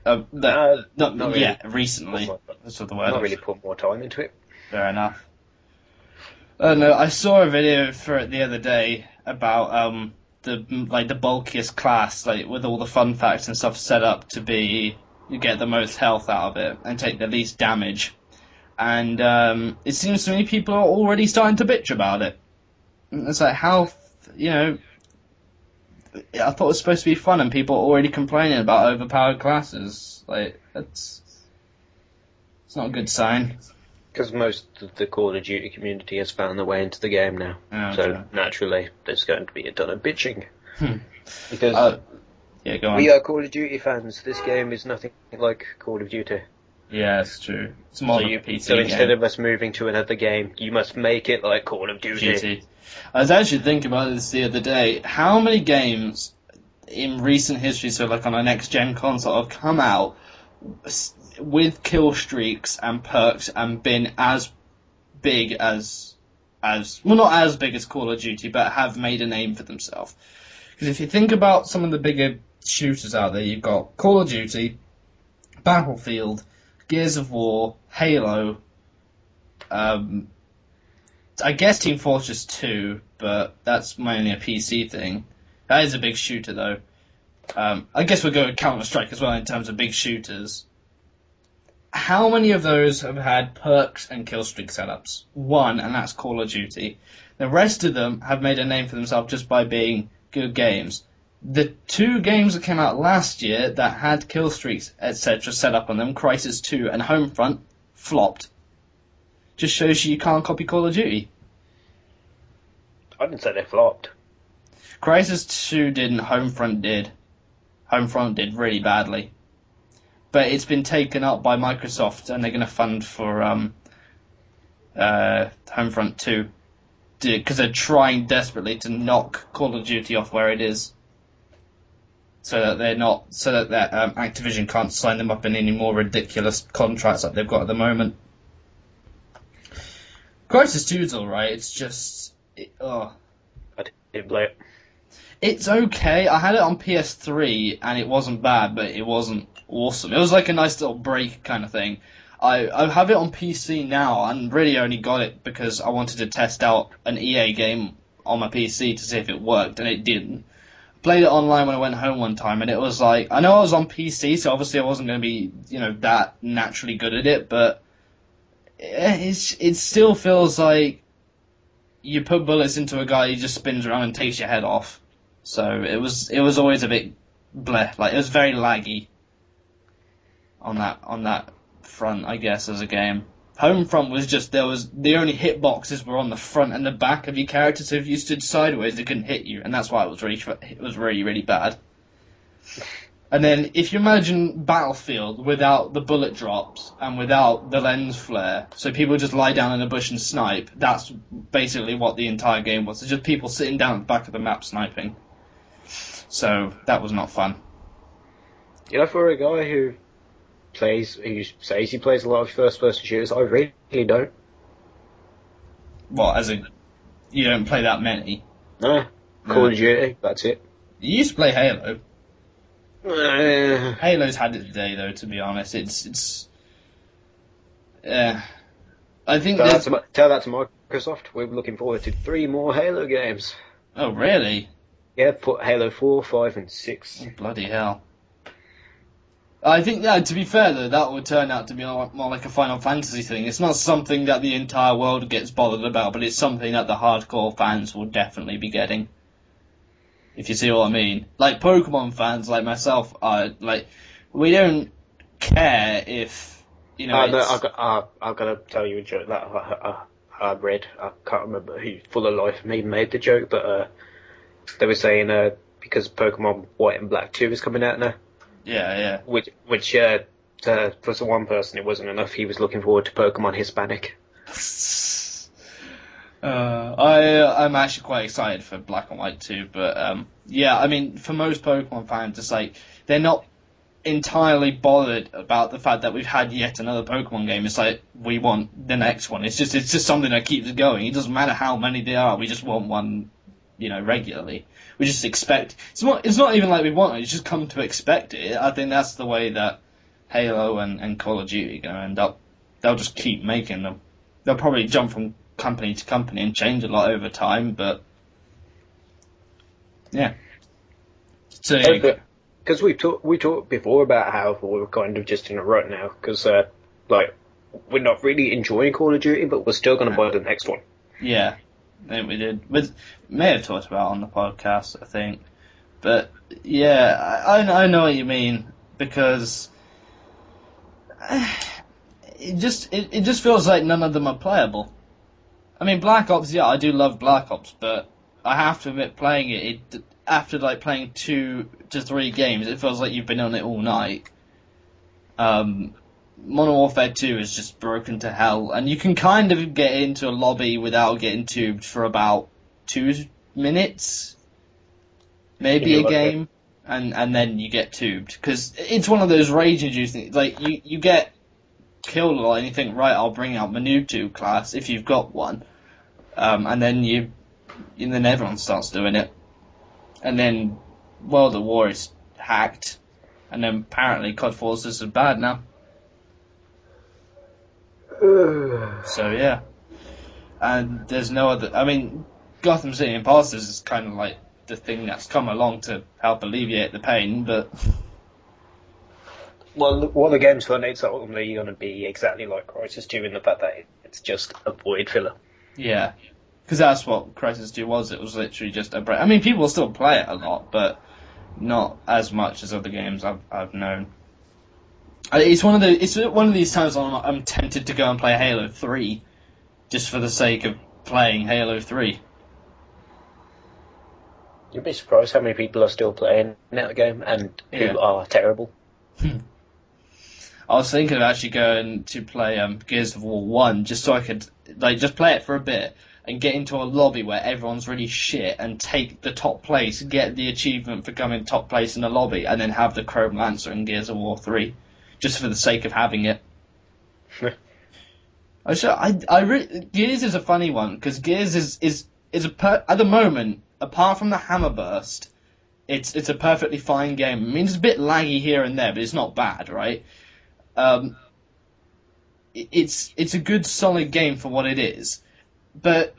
Not really. Yeah, recently. That's what the word. Not really put more time into it. Fair enough. No, I saw a video for it the other day about the bulkiest class, like with all the fun facts and stuff set up to be you get the most health out of it and take the least damage. And it seems to me people are already starting to bitch about it. It's like how, you know, I thought it was supposed to be fun, and people are already complaining about overpowered classes. Like, it's not a good sign. Because most of the Call of Duty community has found their way into the game now. Oh, so okay. Naturally, there's going to be a ton of bitching. Because yeah, go on. we are Call of Duty fans. This game is nothing like Call of Duty. Yeah, it's true. It's more like a PC So instead game. of us moving to another game, you must make it like Call of Duty. I was actually thinking about this the other day. How many games in recent history, so like on a next-gen console, have come out with kill streaks and perks and been as big as well, not as big as Call of Duty, but have made a name for themselves? Because if you think about some of the bigger shooters out there, you've got Call of Duty, Battlefield, Gears of War, Halo, I guess Team Fortress 2, but that's mainly a PC thing. That is a big shooter, though. I guess we'll go with Counter-Strike as well in terms of big shooters. How many of those have had perks and killstreak setups? One, and that's Call of Duty. The rest of them have made a name for themselves just by being good games. The two games that came out last year that had killstreaks, etc. set up on them, Crysis 2 and Homefront, flopped. Just shows you can't copy Call of Duty. I didn't say they flopped. Crysis 2 didn't, Homefront did. Homefront did really badly. But it's been taken up by Microsoft, and they're going to fund for Homefront 2. Because they're trying desperately to knock Call of Duty off where it is. So that Activision can't sign them up in any more ridiculous contracts like they've got at the moment. Crysis 2 is alright, it's just... I didn't play it. It's okay. I had it on PS3, and it wasn't bad, but it wasn't awesome. It was like a nice little break kind of thing. I have it on PC now, and really only got it because I wanted to test out an EA game on my PC to see if it worked, and it didn't. Played it online when I went home one time, and it was like, I know I was on PC, so obviously I wasn't going to be, that naturally good at it, but it still feels like you put bullets into a guy, he just spins around and takes your head off. So it was always a bit bleh, like it was very laggy on that front, I guess, as a game. Homefront was just, the only hitboxes were on the front and the back of your character, so if you stood sideways, they couldn't hit you, and that's why it was really, really bad. And then, if you imagine Battlefield without the bullet drops and without the lens flare, so people just lie down in a bush and snipe, that's basically what the entire game was. It's just people sitting down at the back of the map sniping. So, that was not fun. You know, for a guy who says he plays a lot of first-person shooters, I really don't. What, as in, you don't play that many? No. Call of Duty, that's it. You used to play Halo. Halo's had its day, though, to be honest. I think tell that to Microsoft. We're looking forward to 3 more Halo games. Oh, really? Yeah, put Halo 4, 5, and 6. Oh, bloody hell. I think, to be fair, though, that would turn out to be more like a Final Fantasy thing. It's not something that the entire world gets bothered about, but it's something that the hardcore fans will definitely be getting. If you see what I mean. Like, Pokemon fans, like myself, we don't care if, you know, I've got to tell you a joke that I read. I can't remember who, full of life, me made the joke, but they were saying because Pokemon White and Black 2 is coming out now. Yeah. Which for one person it wasn't enough. He was looking forward to Pokemon Hispanic. I'm actually quite excited for Black and White too, but yeah, I mean, for most Pokemon fans, it's like they're not entirely bothered about the fact that we've had yet another Pokemon game. It's like we want the next one. It's just something that keeps it going. It doesn't matter how many there are. We just want one, you know, regularly. We just expect. It's not even like we want it. It's just come to expect it. I think that's the way that Halo and Call of Duty are going to end up. They'll just keep making them. They'll probably jump from company to company and change a lot over time, but yeah. So because we talked before about how we're kind of just in a rut now, because like we're not really enjoying Call of Duty, but we're still going to buy the next one. Yeah, I think we did. We may have talked about it on the podcast, I think, but yeah, I know what you mean, because it just feels like none of them are playable. I mean, Black Ops, yeah, I do love Black Ops, but I have to admit, playing it after like playing 2 to 3 games, it feels like you've been on it all night. Modern Warfare 2 is just broken to hell, and you can kind of get into a lobby without getting tubed for about 2 minutes, maybe a game, and then you get tubed, because it's one of those rage-inducing, like, you get killed a lot and you think, right, I'll bring out my noob tube class, if you've got one. And then then everyone starts doing it. And then World at War is hacked. And then apparently COD Forces is bad now. So yeah. And there's no other, I mean, Gotham City Imposters is kind of like the thing that's come along to help alleviate the pain, but... Well, the game's fun, it's ultimately going to be exactly like Crysis 2 in the fact that it's just a void filler. Yeah, because that's what Crysis 2 was. It was literally just a break. I mean, people still play it a lot, but not as much as other games I've known. It's one of these times I'm tempted to go and play Halo 3, just for the sake of playing Halo 3. You'd be surprised how many people are still playing that game and who are terrible. I was thinking of actually going to play Gears of War 1 just so I could just play it for a bit and get into a lobby where everyone's really shit and take the top place, get the achievement for coming top place in the lobby, and then have the Chrome Lancer in Gears of War 3 just for the sake of having it. Gears is a funny one because Gears is at the moment, apart from the Hammer Burst, it's a perfectly fine game. I mean, it's a bit laggy here and there, but it's not bad, right? It's a good, solid game for what it is, but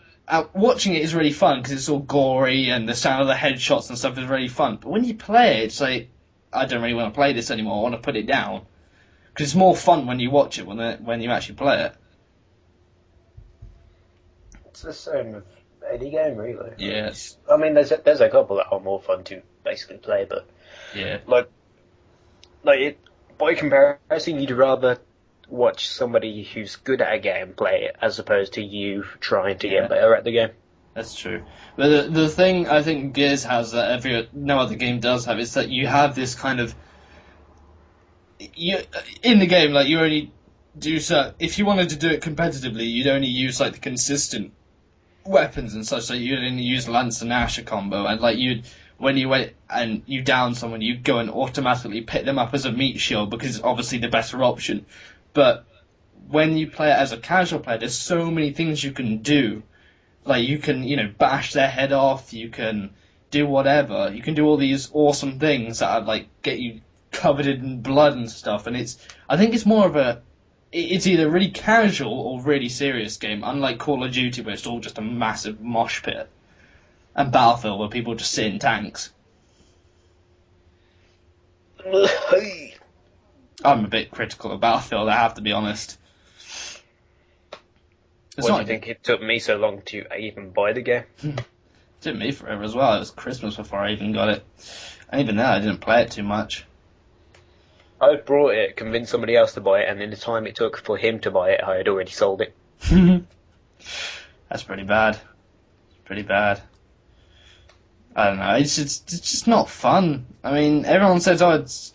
watching it is really fun because it's all gory and the sound of the headshots and stuff is really fun. But when you play it, it's like, I don't really want to play this anymore. I want to put it down because it's more fun when you watch it when you actually play it. It's the same with any game, really. Yes. I mean, there's a couple that are more fun to basically play, but yeah, like by comparison, you'd rather watch somebody who's good at a game play it, as opposed to you trying to get better at the game. That's true. But the thing I think Gears has that no other game does have is that you have this kind of in the game, like, you only do if you wanted to do it competitively, you'd only use like the consistent weapons and such. So you'd only use Lance and Asher combo, and like when you went and you down someone, you'd go and automatically pick them up as a meat shield because it's obviously the better option. But when you play it as a casual player, there's so many things you can do. Like, you can, bash their head off, you can do whatever, you can do all these awesome things that are, like, get you covered in blood and stuff, and I think it's more of it's either really casual or really serious game, unlike Call of Duty, where it's all just a massive mosh pit, and Battlefield, where people just sit in tanks. I'm a bit critical of Battlefield, I have to be honest. Why do you think it took me so long to even buy the game? It took me forever as well. It was Christmas before I even got it. And even then, I didn't play it too much. I brought it, convinced somebody else to buy it, and in the time it took for him to buy it, I had already sold it. That's pretty bad. Pretty bad. I don't know. It's just not fun. I mean, everyone says,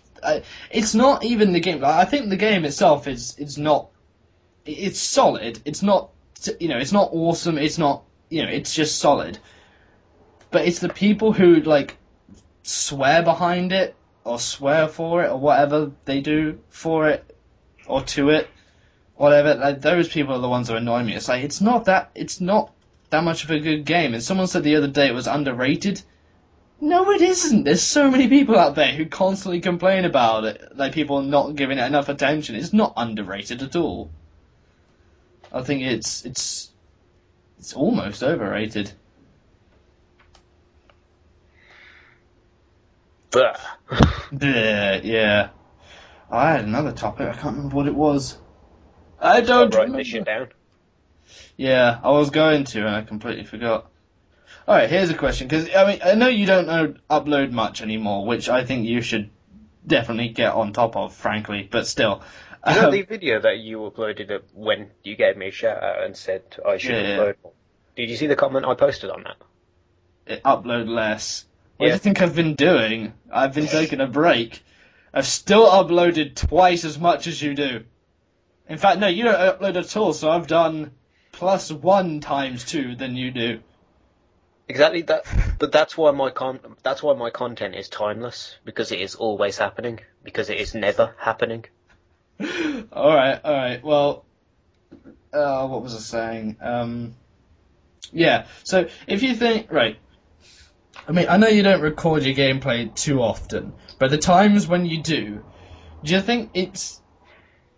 it's not even the game. I think the game itself is not. It's solid. It's not. It's not awesome. It's not. It's just solid. But it's the people who like swear behind it or swear for it or whatever they do for it or to it, whatever. Like, those people are the ones that annoy me. It's like it's not that much of a good game. And someone said the other day it was underrated. No, it isn't. There's so many people out there who constantly complain about it, like people not giving it enough attention. It's not underrated at all. I think it's almost overrated. Yeah. I had another topic. I can't remember what it was. I don't write this shit down. Yeah, I was going to, and I completely forgot. All right, here's a question, because I know you don't upload much anymore, which I think you should definitely get on top of, frankly. But still. The video that you uploaded when you gave me a shout out and said I should upload more? Did you see the comment I posted on that? Upload less. What do you think I've been doing? I've been taking a break. I've still uploaded twice as much as you do. In fact, no, you don't upload at all, so I've done +1 times 2 than you do. Exactly that, but that's why my content is timeless, because it is always happening, because it is never happening. All right. Well, what was I saying? Yeah. So if you think I mean, I know you don't record your gameplay too often, but the times when you do you think do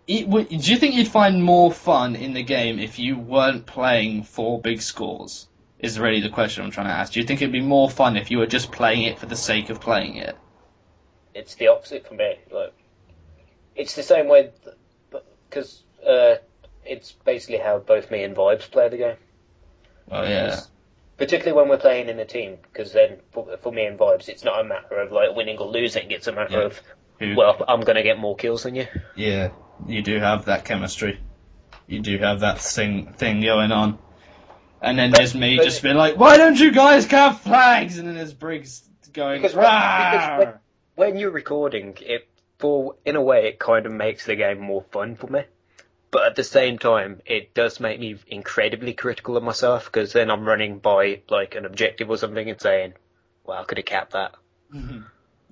you think you'd find more fun in the game if you weren't playing for big scores? Is really the question I'm trying to ask. Do you think it'd be more fun if you were just playing it for the sake of playing it? It's the opposite for me. Like, it's the same way, because it's basically how both me and Vibes play the game. Oh yeah. Particularly when we're playing in a team, because then for me and Vibes, it's not a matter of like winning or losing. It's a matter of, well, I'm going to get more kills than you. Yeah, you do have that chemistry. You do have that thing going on. And then there's me just being like, why don't you guys have flags? And then there's Briggs going, because when you're recording, in a way, it kind of makes the game more fun for me. But at the same time, it does make me incredibly critical of myself, because then I'm running by like an objective or something and saying, well, I could have capped that.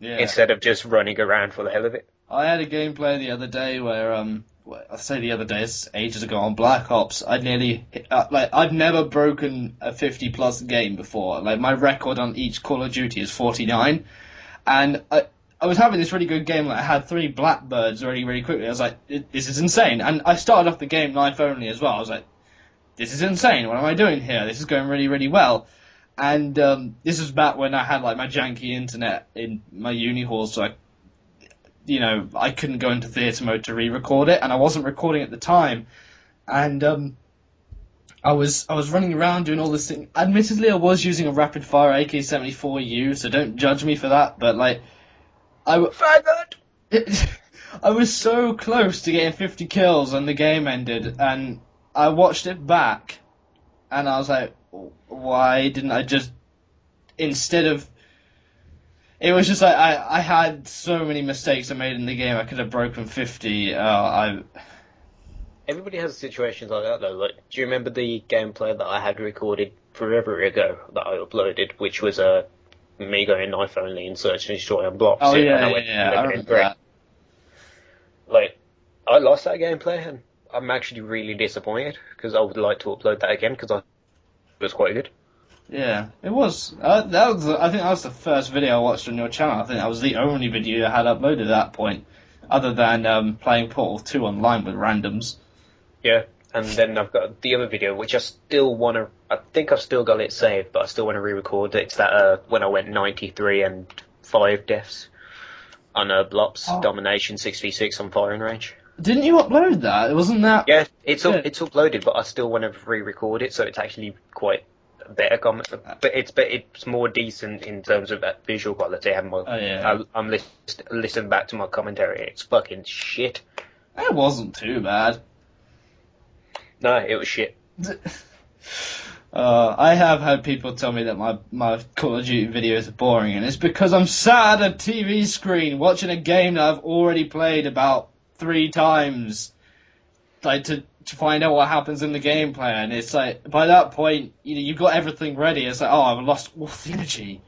Yeah. Instead of just running around for the hell of it. I had a gameplay the other day where, I say the other day, it's ages ago on Black Ops, I'd nearly, I've never broken a 50+ game before. Like, my record on each Call of Duty is 49. And I was having this really good game, like I had 3 Blackbirds really quickly. I was like, this is insane. And I started off the game knife only as well. I was like, this is insane. What am I doing here? This is going really well. And this was back when I had like my janky internet in my uni hall, so I couldn't go into theatre mode to re-record it, and I wasn't recording at the time. And I was running around doing all this thing. Admittedly, I was using a rapid fire AK-74U, so don't judge me for that. But like, I was so close to getting 50 kills when the game ended, and I watched it back, and I was like, why didn't I just, instead of, it was just like, I had so many mistakes I made in the game, I could have broken 50, Everybody has situations like that though. Like, do you remember the gameplay that I had recorded forever ago that I uploaded, which was me going knife only and search and destroy on blocks? Oh and yeah, I remember that. Like, I lost that gameplay, and I'm actually really disappointed because I would like to upload that again because it was quite good. Yeah, it was. I think that was the first video I watched on your channel. I think that was the only video I had uploaded at that point, other than playing Portal 2 online with randoms. Yeah, and then I've got the other video, which I still want to... I think I've still got it saved, but I still want to re-record it. It's that when I went 93 and 5 deaths on Blops Domination 6v6 on Firing Range. Didn't you upload that? It wasn't that... Yeah, it's uploaded, but I still want to re-record it, so it's actually quite better comment. But it's more decent in terms of visual quality. I'm listening back to my commentary. It's fucking shit. It wasn't too bad. No, it was shit. I have had people tell me that my Call of Duty videos are boring, and it's because I'm sat at a TV screen watching a game that I've already played about 3 times, like to find out what happens in the gameplay, and it's like, by that point, you've got everything ready, it's like, oh, I've lost all the energy.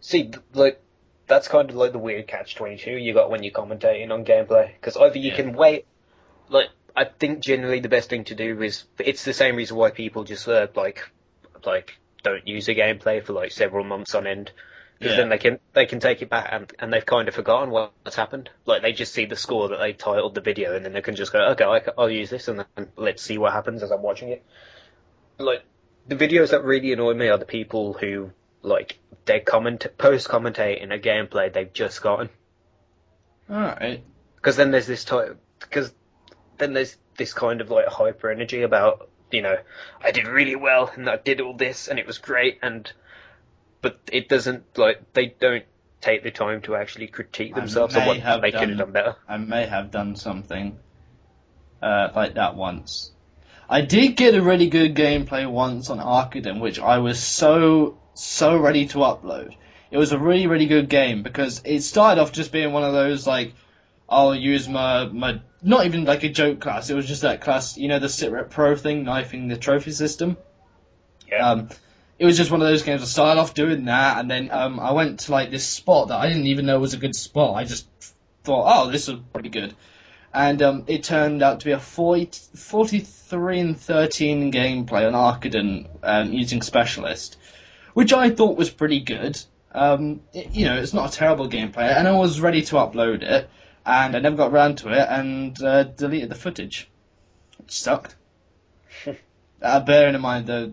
See, like, that's kind of like the weird catch-22 you got when you're commentating on gameplay, because either you can wait, like, I think generally the best thing to do is, it's the same reason why people just like don't use a gameplay for like several months on end, because then they can take it back and they've kind of forgotten what's happened. Like, they just see the score that they titled the video, and then they can just go, okay, I'll use this, and then let's see what happens as I'm watching it. Like, the videos that really annoy me are the people who, like, they post-commentate in a gameplay they've just gotten. Alright. Because then there's this then there's this kind of like hyper energy about, I did really well and I did all this and it was great, but it doesn't, like, they don't take the time to actually critique themselves on what they could have done better. I may have done something like that once. I did get a really good gameplay once on Arcaden, which I was so ready to upload. It was a really, really good game because it started off just being one of those, like, I'll use my not even like a joke class, it was just that class, the SitRep Pro thing, knifing the trophy system. Yeah. It was just one of those games. I started off doing that, and then I went to like this spot that I didn't even know was a good spot. I just thought, oh, this is pretty good. And it turned out to be a 43 and 13 gameplay on Arcaden using Specialist, which I thought was pretty good. It's not a terrible gameplay, and I was ready to upload it. And I never got around to it, and deleted the footage. It sucked. Bearing in mind, I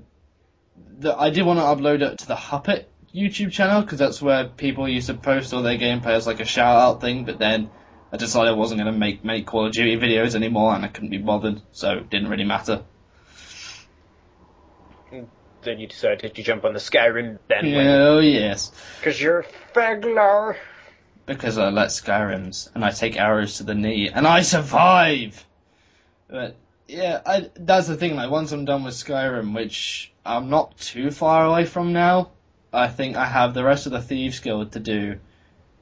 did want to upload it to the Huppet YouTube channel, because that's where people used to post all their gameplay as like a shout-out thing, but then I decided I wasn't going to make many Call of Duty videos anymore, and I couldn't be bothered, so it didn't really matter. Then you decided to jump on the Skyrim then. Oh, yes. Because you're a fagler. Because I like Skyrims, and I take arrows to the knee, and I survive! But, yeah, that's the thing, like, once I'm done with Skyrim, which I'm not too far away from now, I think I have the rest of the Thieves Guild to do,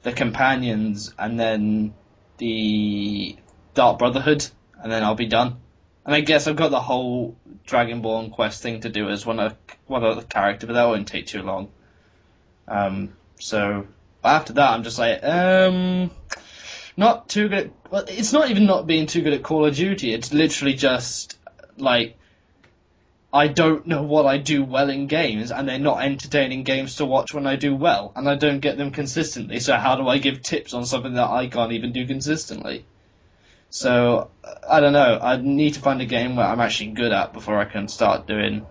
the Companions, and then the Dark Brotherhood, and then I'll be done. And I guess I've got the whole Dragonborn quest thing to do as one other character, but that won't take too long. So after that, I'm just like, not too good at... Well, it's not even not being too good at Call of Duty. It's literally just, like, I don't know what I do well in games, and they're not entertaining games to watch when I do well, and I don't get them consistently, so how do I give tips on something that I can't even do consistently? So, I don't know, I need to find a game where I'm actually good at before I can start doing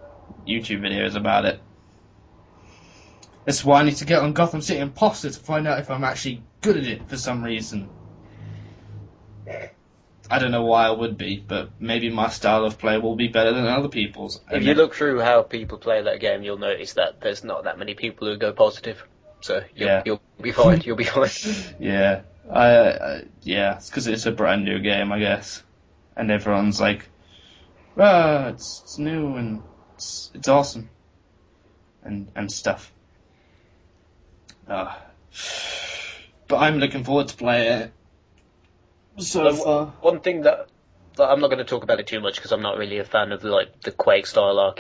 YouTube videos about it. That's why I need to get on Gotham City Imposter to find out if I'm actually good at it for some reason. I don't know why I would be, but maybe my style of play will be better than other people's. If you look through how people play that game, you'll notice that there's not that many people who go positive. So you'll be fine. You'll be fine. Yeah. Yeah, it's because it's a brand new game, I guess, and everyone's like, "Ah, it's new and it's awesome," and stuff. But I'm looking forward to playing it. So far, one thing that I'm not going to talk about it too much because I'm not really a fan of like the Quake style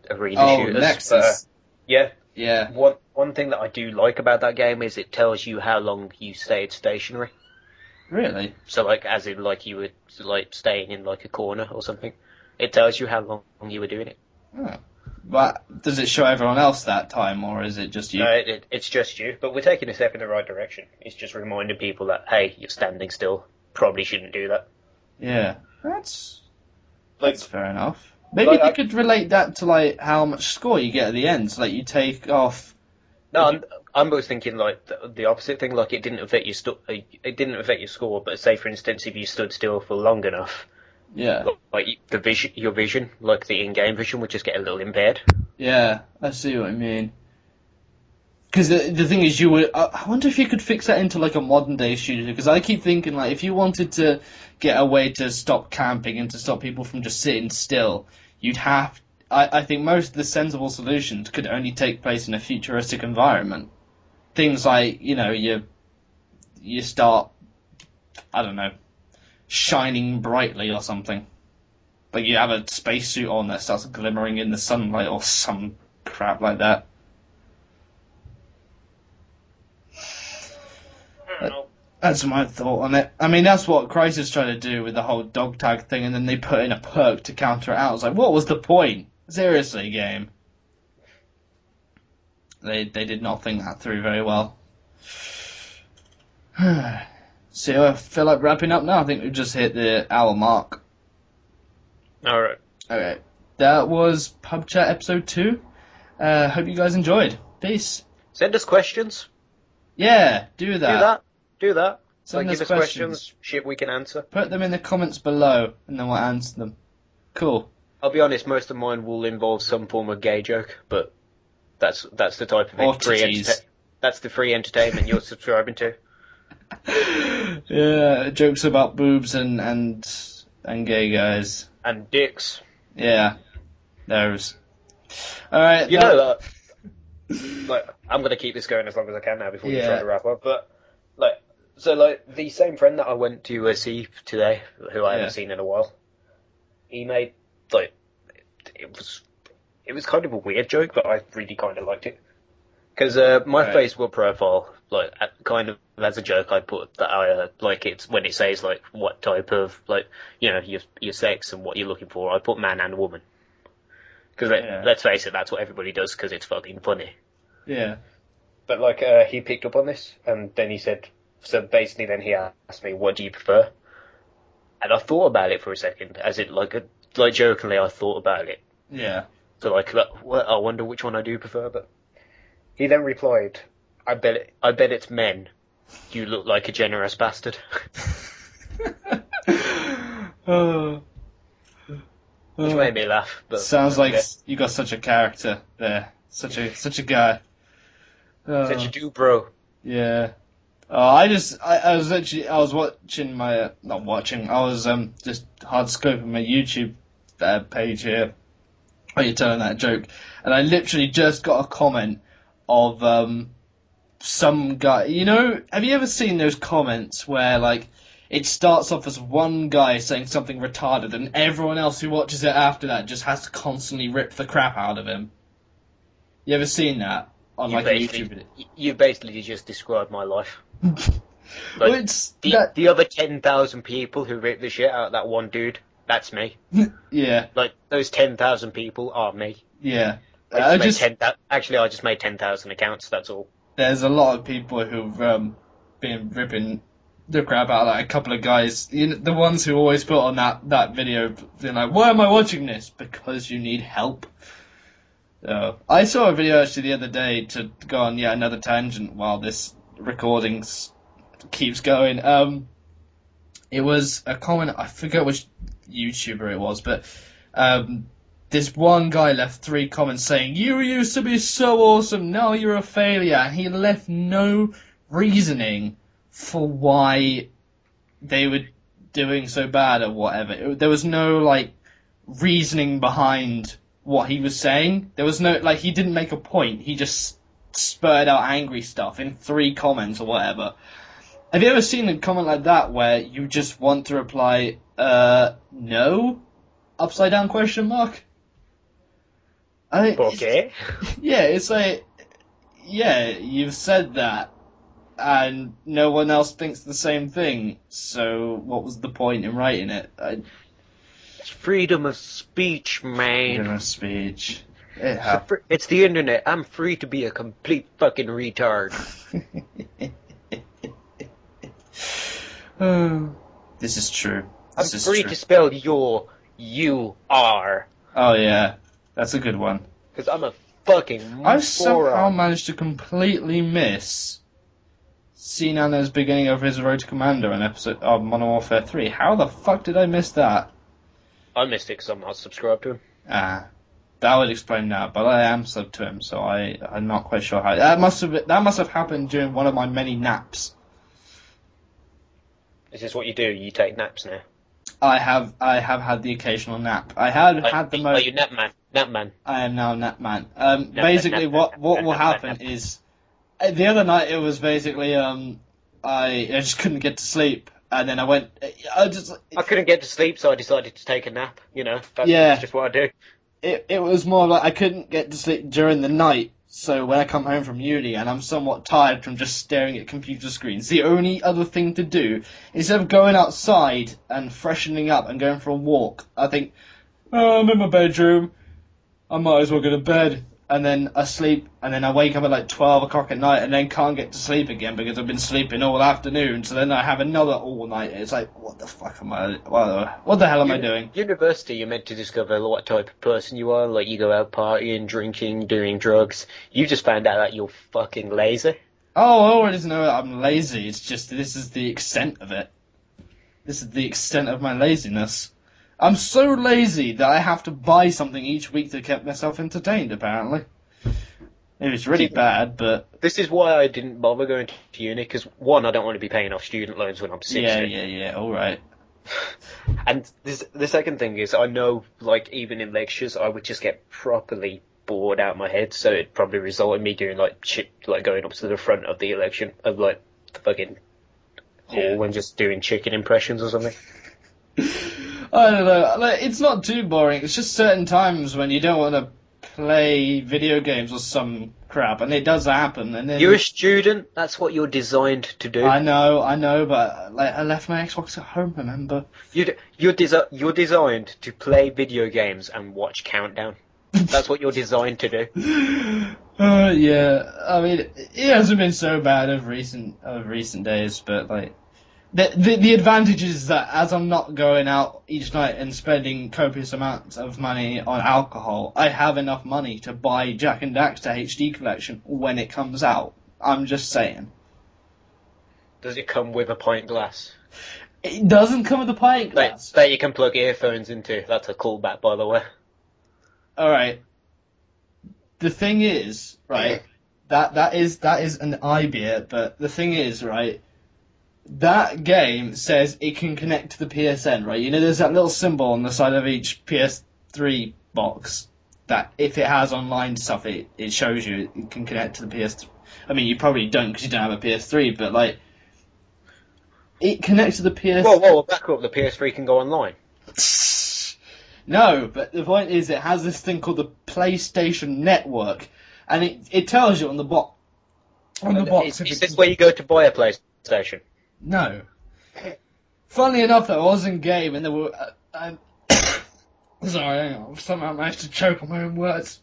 arena shooters. Nexus. Yeah. One thing that I do like about that game is it tells you how long you stayed stationary. Really? So like, as in like you were like staying in like a corner or something. It tells you how long you were doing it. Oh. But does it show everyone else that time, or is it just you? No, it's just you. But we're taking a step in the right direction. It's just reminding people that, hey, you're standing still. Probably shouldn't do that. Yeah, that's fair enough. Maybe they could relate that to like how much score you get at the end. So, like you take off. No, I'm always thinking like the opposite thing. Like it didn't affect your score. But say for instance, if you stood still for long enough, yeah, like your vision, like the in-game vision, would just get a little impaired. Yeah, I see what I mean. Because the thing is, I wonder if you could fix that into like a modern day shooter. Because I keep thinking like if you wanted to get a way to stop camping and to stop people from just sitting still, you'd have. I think most of the sensible solutions could only take place in a futuristic environment. Things like you start, I don't know, shining brightly or something. Like you have a spacesuit on that starts glimmering in the sunlight or some crap like that. That's my thought on it. I mean, that's what Crysis tried to do with the whole dog tag thing, and then they put in a perk to counter it out. I was like, what was the point? Seriously, game. They did not think that through very well. So I feel like wrapping up now. I think we've just hit the hour mark. Alright. Okay. That was Pub Chat episode 2. Hope you guys enjoyed. Peace. Send us questions. Yeah, do that. Do that. Send give us us questions. Shit we can answer. Put them in the comments below, and then we'll answer them. Cool. I'll be honest, most of mine will involve some form of gay joke, but that's the type of that's the free entertainment you're subscribing to. Yeah, jokes about boobs and gay guys. And dicks. Yeah. Those. Alright. You know that. Like, I'm gonna keep this going as long as I can now before you try to wrap up, but the same friend that I went to see today, who I haven't seen in a while, he made it was kind of a weird joke, but I really kind of liked it because my Facebook profile, kind of as a joke, I put that I it's when it says like what type of your sex and what you're looking for, I put man and woman because let's face it, that's what everybody does because it's fucking funny. Yeah. But he picked up on this, and then he said. So basically, then he asked me, "What do you prefer?" And I thought about it for a second, as it jokingly, I thought about it. Yeah. So I wonder which one I do prefer. But he then replied, "I bet it's men. You look like a generous bastard." Which made me laugh. But sounds like you got such a character there, such a guy. Such a dude, bro. Yeah. I was watching I was just hard scoping my YouTube page here. Where you're telling that joke, and I literally just got a comment of some guy. Have you ever seen those comments where it starts off as one guy saying something retarded, and everyone else who watches it after that just has to constantly rip the crap out of him? You ever seen that on a YouTube video? You basically just described my life. The other 10,000 people who rip the shit out of that one dude, that's me. Yeah. Those 10,000 people are me. Yeah. I just made 10,000 accounts, that's all. There's a lot of people who've been ripping the crap out of a couple of guys. The ones who always put on that video, being like, why am I watching this? Because you need help. I saw a video actually the other day, to go on yet another tangent while this recording keeps going. It was a comment, I forget which YouTuber it was, but this one guy left 3 comments saying, "You used to be so awesome, now you're a failure." And he left no reasoning for why they were doing so bad or whatever. There was no, like, reasoning behind what he was saying. There was no, like, he didn't make a point. He just spurred out angry stuff in 3 comments or whatever. Have you ever seen a comment like that where you just want to reply, no? Upside down question mark? I think Okay. Yeah, it's like, yeah, you've said that, and no one else thinks the same thing, so what was the point in writing it? It's freedom of speech, man. Freedom of speech. It's the internet. I'm free to be a complete fucking retard. This is true. I'm free to spell you are. Oh yeah, that's a good one. Because I'm a fucking moron. I've somehow managed to completely miss C-Nano's beginning of his Road to Commander on episode of Modern Warfare 3. How the fuck did I miss that? I missed it because I'm not subscribed to him. That would explain that, but I am subbed to him, so I'm not quite sure how. That must have happened during one of my many naps. Is this what you do? You take naps now? I have had the occasional nap. I had the most. Are you nap man? Nap man. I am now nap man. Basically, what will happen is the other night it was basically I just couldn't get to sleep, and then I couldn't get to sleep, so I decided to take a nap. You know, that's just what I do. It was more like I couldn't get to sleep during the night. So when I come home from uni and I'm somewhat tired from just staring at computer screens, the only other thing to do, instead of going outside and freshening up and going for a walk, I think, oh, I'm in my bedroom, I might as well go to bed. And then I sleep, and then I wake up at like 12 o'clock at night and then can't get to sleep again because I've been sleeping all afternoon, so then I have another all-night. It's like, what the fuck am I, what the hell am I doing? University, you're meant to discover what type of person you are, like you go out partying, drinking, doing drugs. You just found out that you're fucking lazy. Oh, I already know that I'm lazy, it's just this is the extent of it. This is the extent of my laziness. I'm so lazy that I have to buy something each week to keep myself entertained, apparently. Maybe it's really bad, but... This is why I didn't bother going to uni, because, one, I don't want to be paying off student loans when I'm 60. Yeah, alright. And the second thing is, I know, like, even in lectures, I would just get properly bored out of my head, so it'd probably result in me doing, like, shit, like, going up to the front of the election, of, like, the fucking hall and just doing chicken impressions or something. I don't know, like, it's not too boring, it's just certain times when you don't want to play video games or some crap, and it does happen, and then... You're a student, that's what you're designed to do. I know, but, like, I left my Xbox at home, remember? You're designed to play video games and watch Countdown. That's what you're designed to do. Yeah, I mean, it hasn't been so bad of recent days, but, like... The advantage is that as I'm not going out each night and spending copious amounts of money on alcohol, I have enough money to buy Jak and Daxter HD Collection when it comes out. I'm just saying. Does it come with a pint glass? It doesn't come with a pint glass. That you can plug earphones into. That's a callback, by the way. Alright. The thing is, right, that is an iBeer, but the thing is, right, that game says it can connect to the PSN, right? You know, there's that little symbol on the side of each PS3 box that if it has online stuff, it shows you it can connect to the PS3. I mean, you probably don't because you don't have a PS3, but, like, it connects to the PS... Whoa, back up. The PS3 can go online. No, but the point is it has this thing called the PlayStation Network, and it tells you on the box... Is this where you go to buy a PlayStation? No. Funnily enough, though, I was in game and there were... sorry, hang on. Somehow I managed to choke on my own words.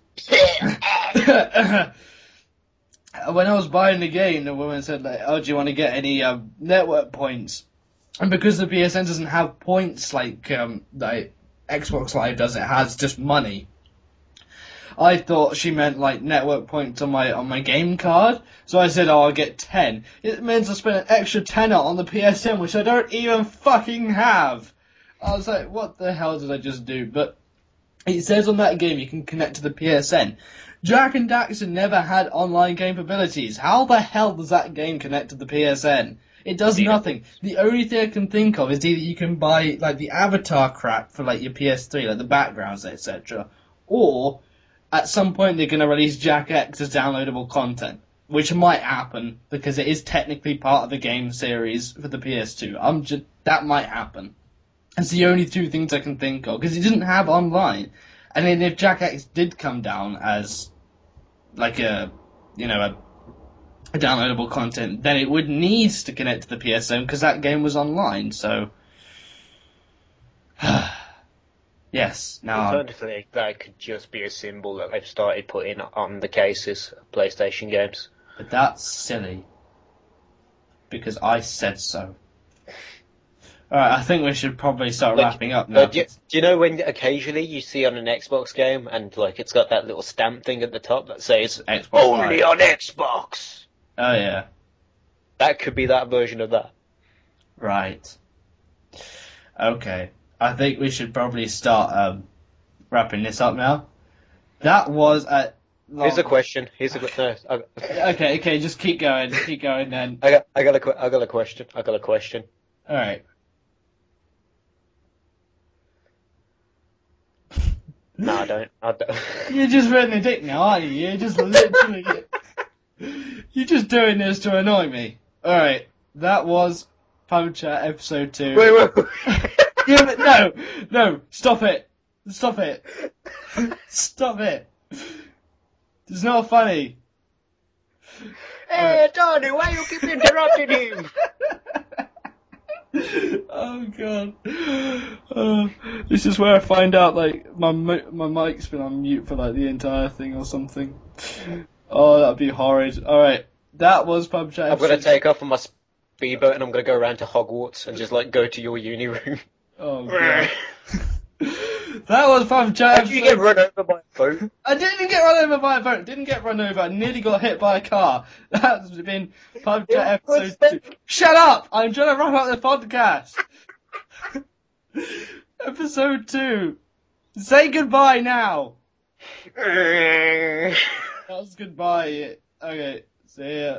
When I was buying the game, the woman said, like, oh, do you want to get any network points? And because the PSN doesn't have points like Xbox Live does, it has just money. I thought she meant, like, network points on my game card. So I said, oh, I'll get 10. It means I spent an extra tenner on the PSN, which I don't even fucking have. I was like, what the hell did I just do? But it says on that game you can connect to the PSN. Jak and Daxter never had online capabilities. How the hell does that game connect to the PSN? It does nothing. The only thing I can think of is either you can buy like the avatar crap for like your PS3, like the backgrounds, etc., or at some point they're going to release Jack X as downloadable content, which might happen because it is technically part of the game series for the PS2. That might happen. It's the only two things I can think of because it didn't have online. And then if Jack X did come down as like a downloadable content, then it would need to connect to the PSN because that game was online. So, yes. Now, alternatively, that could just be a symbol that they've started putting on the cases of PlayStation games. But that's silly because I said so. Alright, I think we should probably start wrapping up now. Do you know when occasionally you see on an Xbox game and like it's got that little stamp thing at the top that says Xbox only Live. on Xbox? Oh yeah. That could be that version of that. Right. Okay. I think we should probably start wrapping this up now. That was a Here's a question. Okay, just keep going. Keep going then. I got a question. Alright. No, I don't. You're just running a dick now, aren't you? You're just literally... You're just doing this to annoy me. Alright, that was Pub Chat episode 2. Wait. Yeah, but no, stop it. Stop it. It's not funny. Hey, Tony, why you keep interrupting him? Oh god. This is where I find out like my mic's been on mute for like the entire thing or something. Oh, that'd be horrid. Alright, that was Pub Chat. I'm gonna take off on my speedboat and I'm gonna go around to Hogwarts and just like go to your uni room. Oh god. That was Pub Chat. Did you get run over by a boat? I didn't get run over by a boat. Didn't get run over. I nearly got hit by a car. That's been Pub Chat episode 2. Shut up! I'm trying to wrap up the podcast. Episode 2. Say goodbye now. That was goodbye. Okay, see ya.